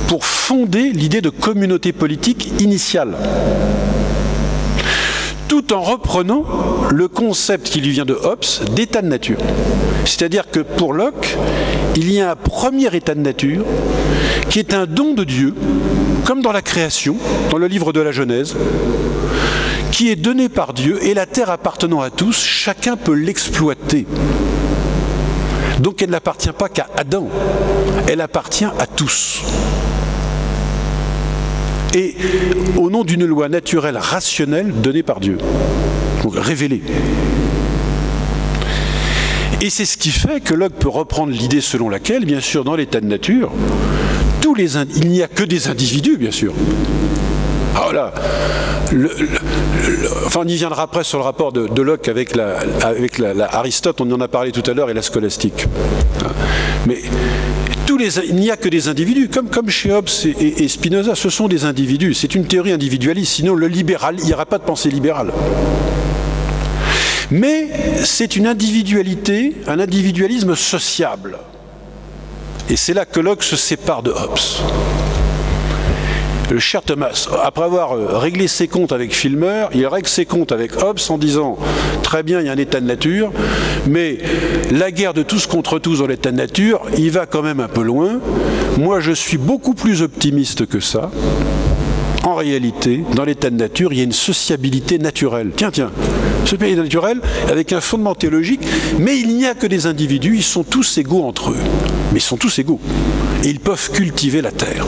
pour fonder l'idée de communauté politique initiale, tout en reprenant le concept qui lui vient de Hobbes d'état de nature. C'est-à-dire que pour Locke, il y a un premier état de nature qui est un don de Dieu, comme dans la création, dans le livre de la Genèse, qui est donné par Dieu, et la terre appartenant à tous, chacun peut l'exploiter. Donc elle n'appartient pas qu'à Adam, elle appartient à tous. Et au nom d'une loi naturelle rationnelle donnée par Dieu, donc révélée. Et c'est ce qui fait que Locke peut reprendre l'idée selon laquelle, bien sûr, dans l'état de nature, il n'y a que des individus, bien sûr. Ah là, enfin, on y viendra après sur le rapport de Locke avec Aristote, on en a parlé tout à l'heure, et la scolastique. Mais il n'y a que des individus, comme chez Hobbes et Spinoza, ce sont des individus. C'est une théorie individualiste, sinon il n'y aura pas de pensée libérale. Mais c'est une individualité, un individualisme sociable, Et c'est là que Locke se sépare de Hobbes. Le cher Thomas, après avoir réglé ses comptes avec Filmer, il règle ses comptes avec Hobbes en disant « Très bien, il y a un état de nature, mais la guerre de tous contre tous dans l'état de nature, il va quand même un peu loin. Moi, je suis beaucoup plus optimiste que ça. En réalité, dans l'état de nature, il y a une sociabilité naturelle. Tiens, sociabilité naturelle avec un fondement théologique, mais il n'y a que des individus, ils sont tous égaux entre eux. Mais ils sont tous égaux. Et ils peuvent cultiver la terre.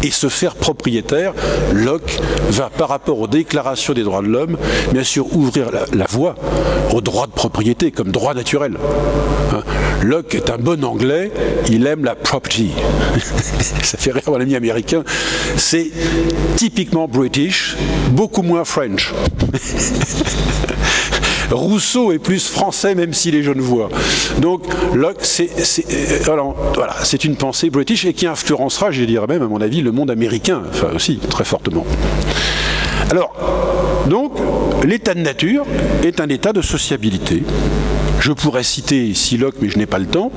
Et se faire propriétaire. Locke va, par rapport aux déclarations des droits de l'homme, bien sûr ouvrir la voie aux droits de propriété comme droit naturel. Locke est un bon anglais, il aime la property. Ça fait rire mon ami américain. C'est typiquement british, beaucoup moins French. Rousseau est plus français, même s'il est genevois. Donc Locke, c'est une pensée british et qui influencera, je dirais même, à mon avis, le monde américain, enfin aussi, très fortement. Alors, donc, l'état de nature est un état de sociabilité. Je pourrais citer ici Locke, mais je n'ai pas le temps.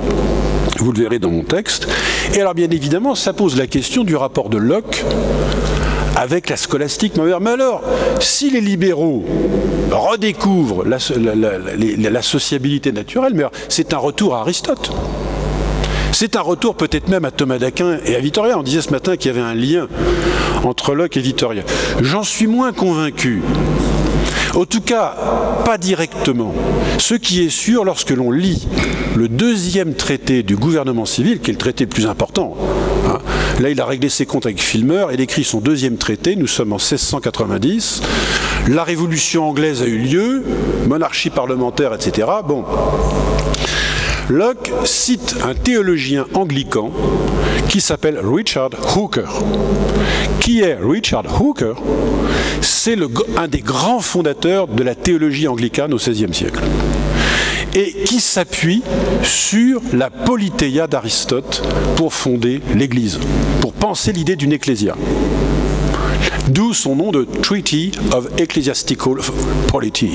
Vous le verrez dans mon texte. Et alors, bien évidemment, ça pose la question du rapport de Locke avec la scolastique. Mais alors, si les libéraux redécouvrent la sociabilité naturelle, mais c'est un retour à Aristote. C'est un retour peut-être même à Thomas d'Aquin et à Vittoria. On disait ce matin qu'il y avait un lien entre Locke et Vittoria. J'en suis moins convaincu. En tout cas, pas directement. Ce qui est sûr, lorsque l'on lit le deuxième traité du gouvernement civil, qui est le traité le plus important, là il a réglé ses comptes avec Filmer, il écrit son deuxième traité, nous sommes en 1690, la révolution anglaise a eu lieu, monarchie parlementaire, etc. Bon. Locke cite un théologien anglican qui s'appelle Richard Hooker. Qui est Richard Hooker? C'est un des grands fondateurs de la théologie anglicane au XVIe siècle. Et qui s'appuie sur la Politeia d'Aristote pour fonder l'Église, pour penser l'idée d'une ecclésia. D'où son nom de Treaty of Ecclesiastical Polity.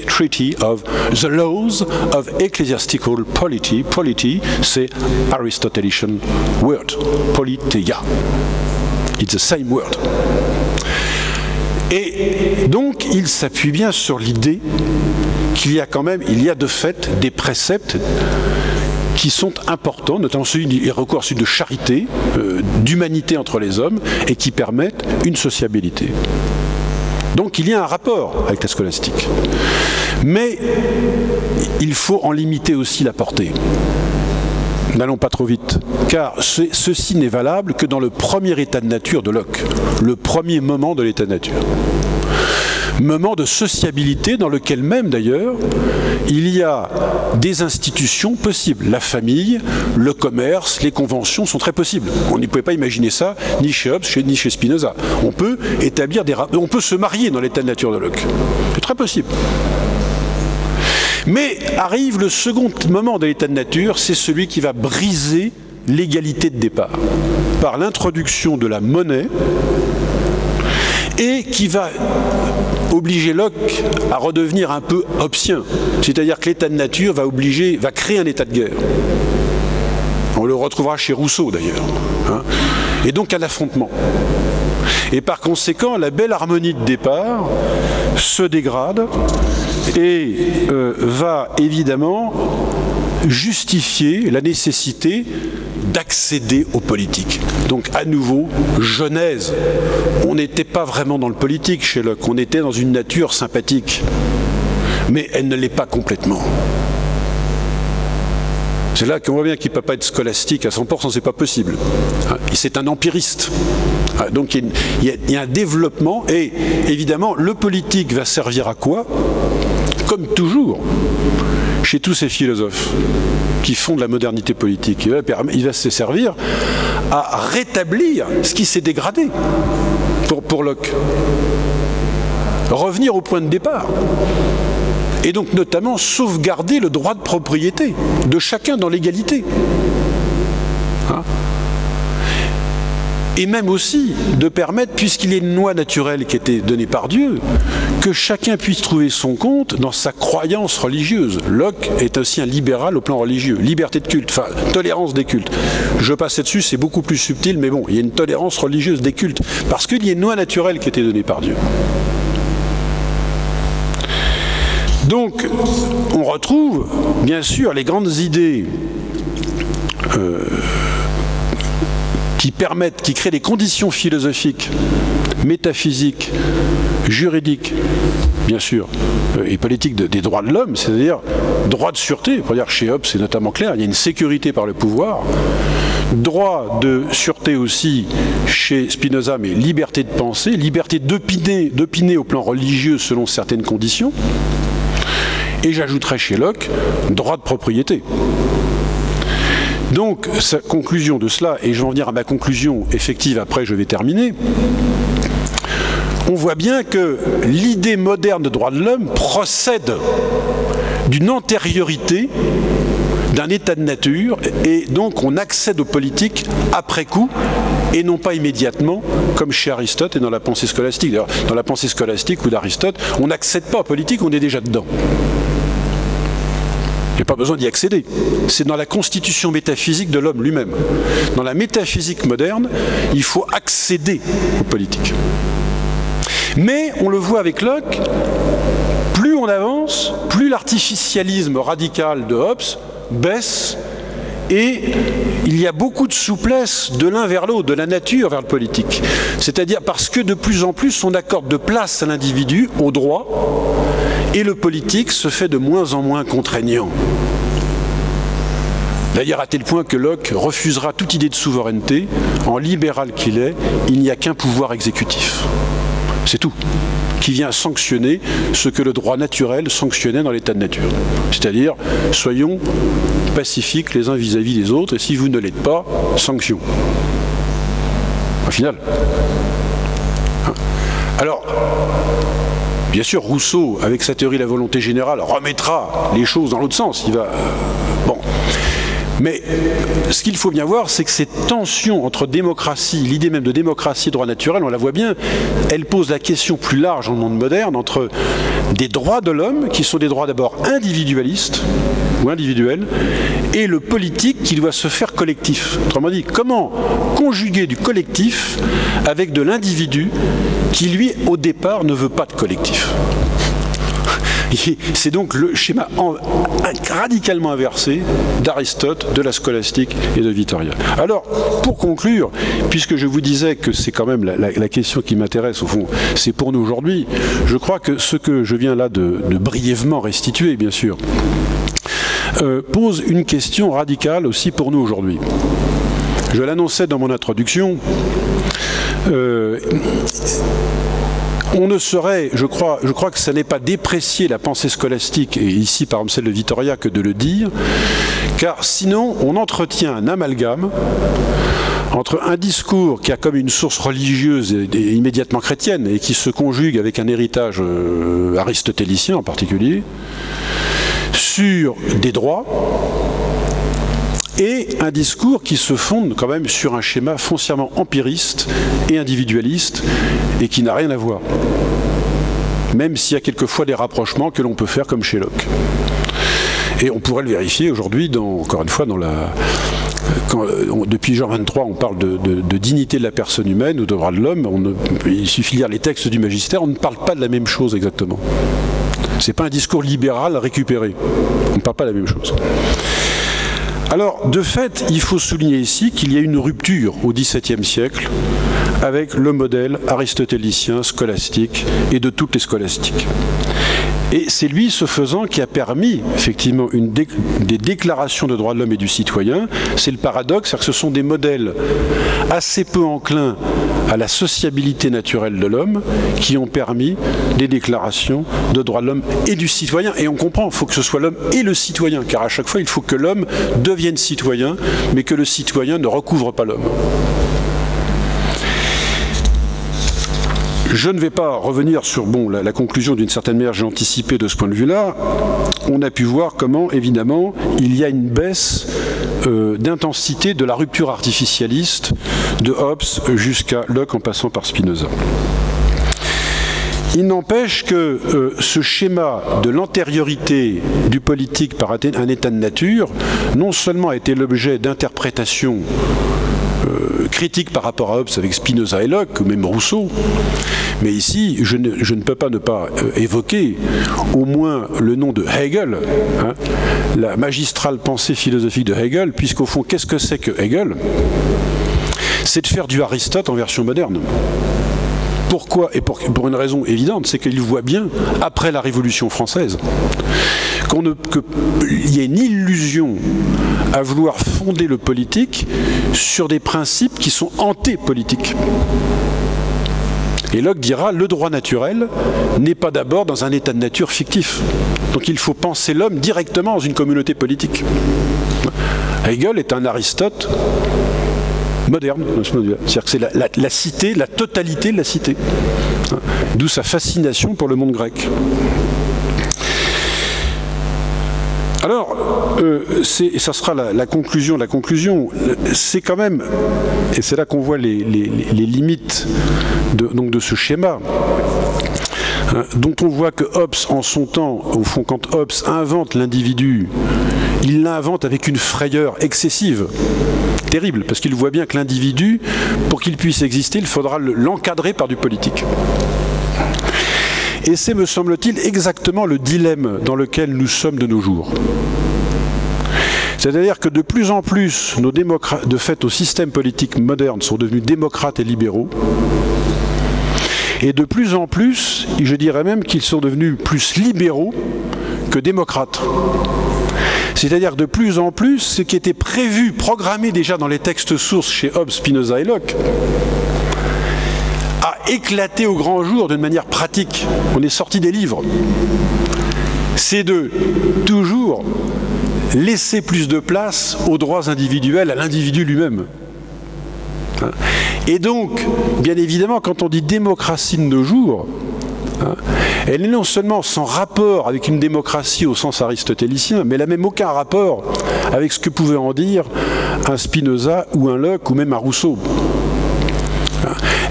Treaty of the Laws of Ecclesiastical Polity. Polity, c'est Aristotelian word. Politeia. It's the same word. Et donc, il s'appuie bien sur l'idée qu'il y a quand même, il y a de fait des préceptes qui sont importants, notamment celui de charité, d'humanité entre les hommes, et qui permettent une sociabilité. Donc il y a un rapport avec la scolastique. Mais il faut en limiter aussi la portée. N'allons pas trop vite, car ceci n'est valable que dans le premier état de nature de Locke, le premier moment de l'état de nature. Moment de sociabilité dans lequel même d'ailleurs il y a des institutions possibles. La famille, le commerce, les conventions sont très possibles. On ne pouvait pas imaginer ça ni chez Hobbes ni chez Spinoza. On peut établir on peut se marier dans l'état de nature de Locke. C'est très possible. Mais arrive le second moment de l'état de nature, c'est celui qui va briser l'égalité de départ par l'introduction de la monnaie et qui va obliger Locke à redevenir un peu hobbesien. C'est-à-dire que l'état de nature va créer un état de guerre. On le retrouvera chez Rousseau d'ailleurs. Et donc un affrontement. Et par conséquent, la belle harmonie de départ se dégrade et va évidemment justifier la nécessité d'accéder aux politiques. Donc à nouveau, genèse. On n'était pas vraiment dans le politique chez Locke, on était dans une nature sympathique. Mais elle ne l'est pas complètement. C'est là qu'on voit bien qu'il ne peut pas être scolastique à 100%, c'est pas possible. C'est un empiriste. Donc il y a un développement et évidemment le politique va servir à quoi? Comme toujours chez tous ces philosophes qui font de la modernité politique. Il va se servir à rétablir ce qui s'est dégradé pour Locke. Revenir au point de départ. Et donc notamment sauvegarder le droit de propriété de chacun dans l'égalité. et même aussi de permettre, puisqu'il y a une loi naturelle qui a été donnée par Dieu, que chacun puisse trouver son compte dans sa croyance religieuse. Locke est aussi un libéral au plan religieux, liberté de culte, enfin tolérance des cultes. Je passe là-dessus, c'est beaucoup plus subtil, mais bon, il y a une tolérance religieuse des cultes, parce qu'il y a une loi naturelle qui a été donnée par Dieu. Donc, on retrouve, bien sûr, les grandes idées qui créent des conditions philosophiques, métaphysiques, juridiques, bien sûr, et politiques des droits de l'homme, c'est-à-dire droit de sûreté. Pour dire chez Hobbes, c'est notamment clair, il y a une sécurité par le pouvoir. Droit de sûreté aussi chez Spinoza, mais liberté de penser, liberté d'opiner au plan religieux selon certaines conditions. Et j'ajouterais chez Locke, droit de propriété. Donc, sa conclusion de cela, et je vais en venir à ma conclusion effective, après je vais terminer, on voit bien que l'idée moderne de droit de l'homme procède d'une antériorité, d'un état de nature, et donc on accède aux politiques après coup, et non pas immédiatement, comme chez Aristote et dans la pensée scolastique. D'ailleurs, dans la pensée scolastique ou d'Aristote, on n'accède pas aux politiques, on est déjà dedans. Il n'y a pas besoin d'y accéder. C'est dans la constitution métaphysique de l'homme lui-même. Dans la métaphysique moderne, il faut accéder aux politiques. Mais, on le voit avec Locke, plus on avance, plus l'artificialisme radical de Hobbes baisse, et il y a beaucoup de souplesse de l'un vers l'autre, de la nature vers le politique. C'est-à-dire parce que de plus en plus on accorde de place à l'individu, au droit, et le politique se fait de moins en moins contraignant. D'ailleurs, à tel point que Locke refusera toute idée de souveraineté. En libéral qu'il est, il n'y a qu'un pouvoir exécutif. C'est tout. Qui vient sanctionner ce que le droit naturel sanctionnait dans l'état de nature. C'est-à-dire, soyons pacifiques les uns vis-à-vis des autres, et si vous ne l'êtes pas, sanction. Au final. Alors, bien sûr, Rousseau, avec sa théorie de la volonté générale, remettra les choses dans l'autre sens. Il va... Bon. Mais ce qu'il faut bien voir, c'est que cette tension entre démocratie, l'idée même de démocratie et droit naturel, on la voit bien, elle pose la question plus large dans le monde moderne entre des droits de l'homme, qui sont des droits d'abord individualistes ou individuels, et le politique qui doit se faire collectif. Autrement dit, comment conjuguer du collectif avec de l'individu qui, lui, au départ, ne veut pas de collectif. C'est donc le schéma radicalement inversé d'Aristote, de la scolastique et de Vittoria. Alors, pour conclure, puisque je vous disais que c'est quand même la question qui m'intéresse, au fond, c'est pour nous aujourd'hui, je crois que ce que je viens là de brièvement restituer, bien sûr, pose une question radicale aussi pour nous aujourd'hui. Je l'annonçais dans mon introduction, on ne saurait, je crois que ça n'est pas déprécier la pensée scolastique, et ici par exemple celle de Vittoria, que de le dire, car sinon on entretient un amalgame entre un discours qui a comme une source religieuse et immédiatement chrétienne, et qui se conjugue avec un héritage aristotélicien en particulier, sur des droits, et un discours qui se fonde quand même sur un schéma foncièrement empiriste et individualiste et qui n'a rien à voir. Même s'il y a quelquefois des rapprochements que l'on peut faire comme chez Locke. Et on pourrait le vérifier aujourd'hui, encore une fois, depuis Jean 23, on parle de dignité de la personne humaine ou de droit de l'homme. Il suffit de lire les textes du magistère, on ne parle pas de la même chose exactement. Ce n'est pas un discours libéral récupéré. On ne parle pas de la même chose. Alors, de fait, il faut souligner ici qu'il y a une rupture au XVIIe siècle avec le modèle aristotélicien, scolastique et de toutes les scolastiques. Et c'est lui, ce faisant, qui a permis, effectivement, des déclarations de droits de l'homme et du citoyen. C'est le paradoxe, c'est-à-dire que ce sont des modèles assez peu enclins à la sociabilité naturelle de l'homme qui ont permis des déclarations de droits de l'homme et du citoyen. Et on comprend, il faut que ce soit l'homme et le citoyen, car à chaque fois, il faut que l'homme devienne citoyen, mais que le citoyen ne recouvre pas l'homme. Je ne vais pas revenir sur la conclusion, d'une certaine manière, j'ai anticipé de ce point de vue-là. On a pu voir comment, évidemment, il y a une baisse d'intensité de la rupture artificialiste de Hobbes jusqu'à Locke en passant par Spinoza. Il n'empêche que ce schéma de l'antériorité du politique par un état de nature, non seulement a été l'objet d'interprétations critiques par rapport à Hobbes avec Spinoza et Locke, ou même Rousseau, mais ici, je ne peux pas ne pas évoquer au moins le nom de Hegel, hein, la magistrale pensée philosophique de Hegel, puisqu'au fond, qu'est-ce que c'est que Hegel? C'est de faire du Aristote en version moderne. Pourquoi? Et pour une raison évidente, c'est qu'il voit bien, après la Révolution française, qu'il y a une illusion à vouloir fonder le politique sur des principes qui sont anté-politiques. Et Locke dira, le droit naturel n'est pas d'abord dans un état de nature fictif. Donc il faut penser l'homme directement dans une communauté politique. Hegel est un Aristote moderne, c'est-à-dire que c'est la cité, la totalité de la cité. D'où sa fascination pour le monde grec. Alors, ça sera la conclusion. La conclusion, c'est quand même, et c'est là qu'on voit les limites de ce schéma, dont on voit que Hobbes, en son temps, au fond, quand Hobbes invente l'individu, il l'invente avec une frayeur excessive, terrible, parce qu'il voit bien que l'individu, pour qu'il puisse exister, il faudra l'encadrer par du politique. Et c'est, me semble-t-il, exactement le dilemme dans lequel nous sommes de nos jours. C'est-à-dire que de plus en plus, nos démocrates, de fait, nos systèmes politiques modernes sont devenus démocrates et libéraux. Et de plus en plus, je dirais même qu'ils sont devenus plus libéraux que démocrates. C'est-à-dire que de plus en plus, ce qui était prévu, programmé déjà dans les textes sources chez Hobbes, Spinoza et Locke, a éclaté au grand jour d'une manière pratique. On est sorti des livres. C'est de toujours laisser plus de place aux droits individuels, à l'individu lui-même. Et donc, bien évidemment, quand on dit démocratie de nos jours, elle est non seulement sans rapport avec une démocratie au sens aristotélicien, mais elle n'a même aucun rapport avec ce que pouvait en dire un Spinoza ou un Locke ou même un Rousseau.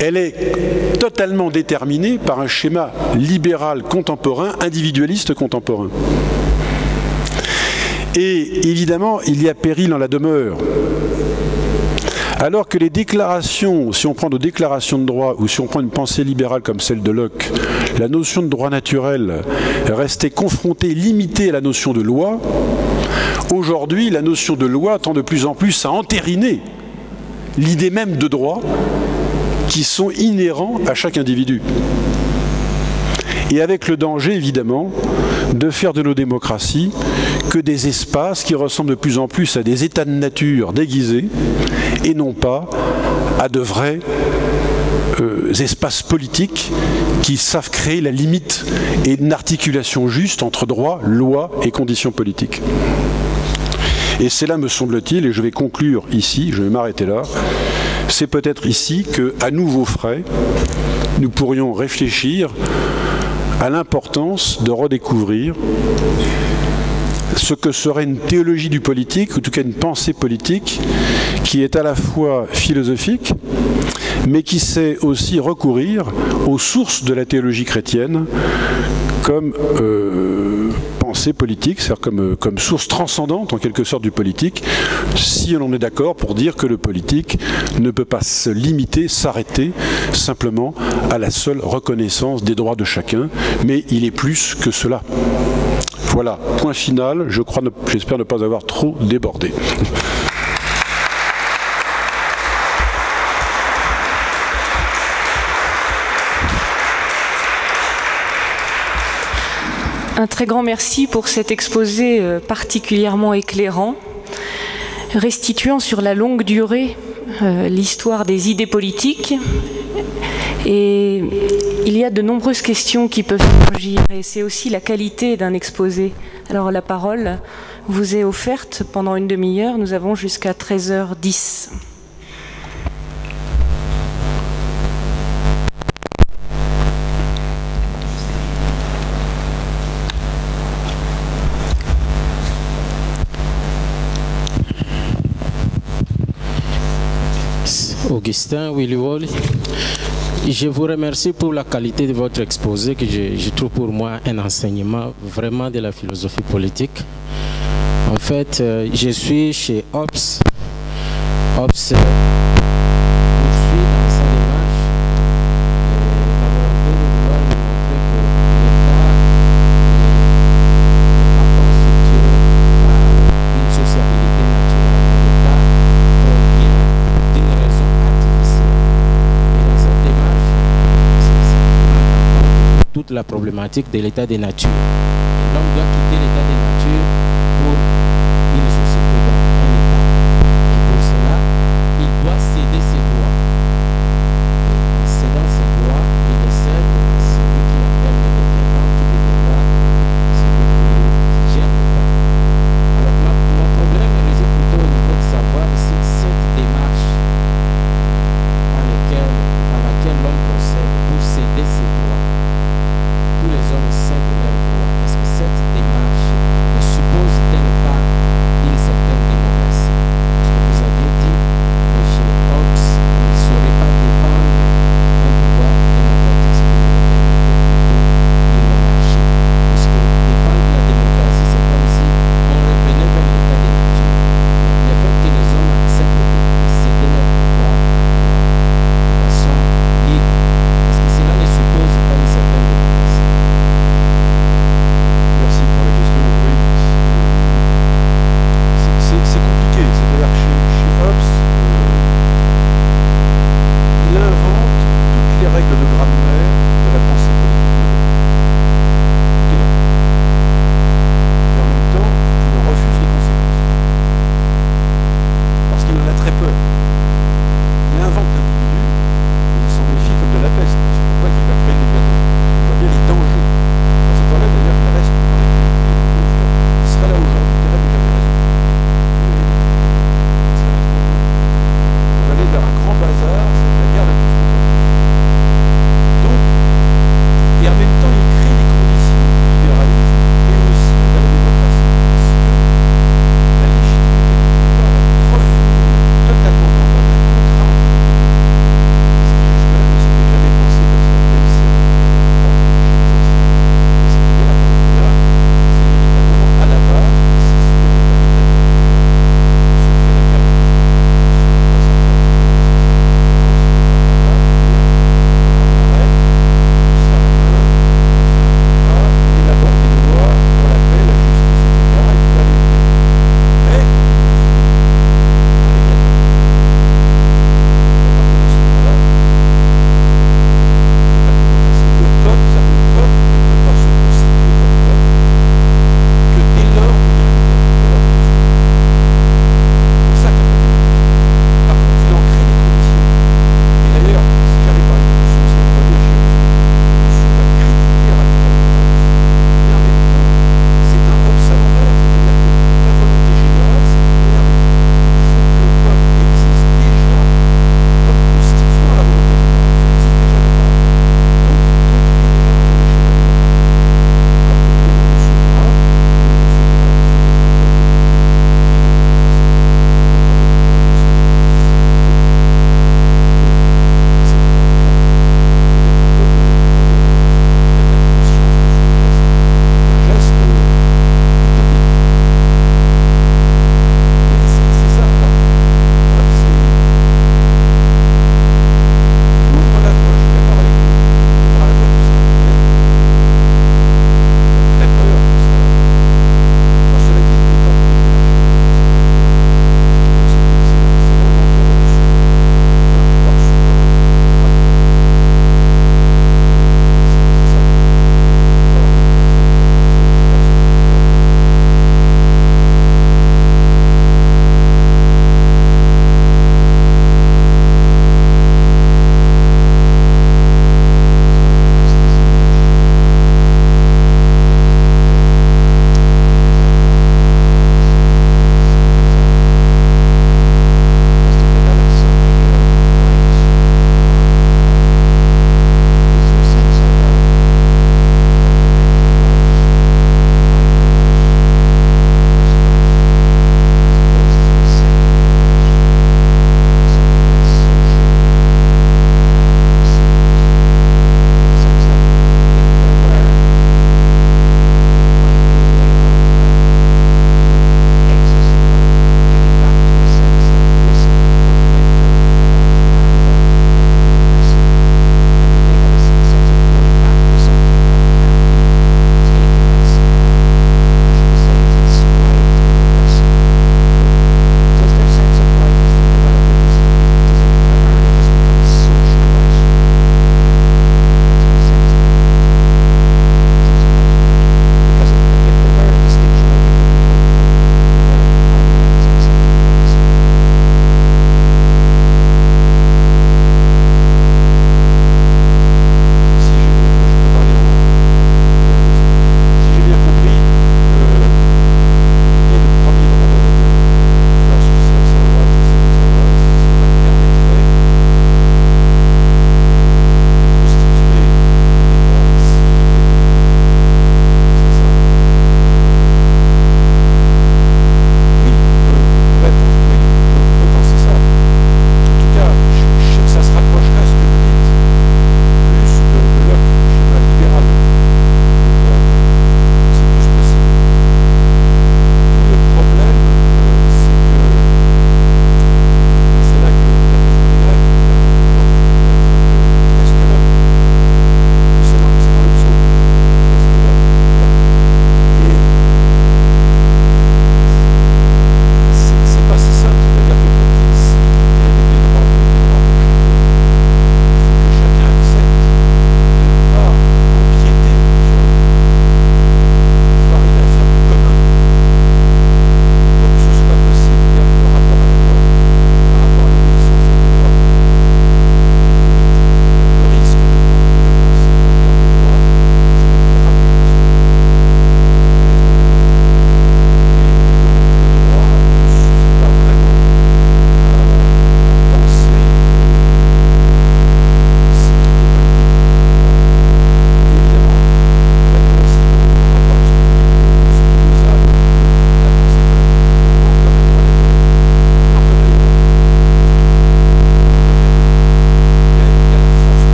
Elle est totalement déterminée par un schéma libéral contemporain, individualiste contemporain. Et évidemment, il y a péril en la demeure. Alors que les déclarations, si on prend de déclarations de droit ou si on prend une pensée libérale comme celle de Locke, la notion de droit naturel restait confrontée, limitée à la notion de loi, aujourd'hui, la notion de loi tend de plus en plus à entériner l'idée même de droit qui sont inhérents à chaque individu. Et avec le danger, évidemment, de faire de nos démocraties que des espaces qui ressemblent de plus en plus à des états de nature déguisés et non pas à de vrais espaces politiques qui savent créer la limite et une articulation juste entre droit, loi et conditions politiques. Et c'est là, me semble-t-il, et je vais conclure ici, je vais m'arrêter là, c'est peut-être ici qu'à nouveau frais, nous pourrions réfléchir à l'importance de redécouvrir ce que serait une théologie du politique, ou en tout cas une pensée politique, qui est à la fois philosophique, mais qui sait aussi recourir aux sources de la théologie chrétienne comme pensée politique, c'est-à-dire comme source transcendante en quelque sorte du politique, si on en est d'accord pour dire que le politique ne peut pas se limiter, s'arrêter simplement à la seule reconnaissance des droits de chacun, mais il est plus que cela. Voilà, point final, j'espère ne pas avoir trop débordé. Un très grand merci pour cet exposé particulièrement éclairant, restituant sur la longue durée l'histoire des idées politiques. Et il y a de nombreuses questions qui peuvent surgir, et c'est aussi la qualité d'un exposé. Alors la parole vous est offerte pendant une demi-heure, nous avons jusqu'à 13h10. Augustin Williwoli. Je vous remercie pour la qualité de votre exposé que je trouve pour moi un enseignement vraiment de la philosophie politique. En fait, je suis chez OPS. OPS poursuit dans sa démarche la volonté de vouloir nous montrer que l'État n'est pas constitué par une sociabilité naturelle. L'État provient d'une raison artificielle. Et dans cette démarche, c'est prendre en compte toute la problématique de l'état de nature. Et l'homme doit quitter l'état de nature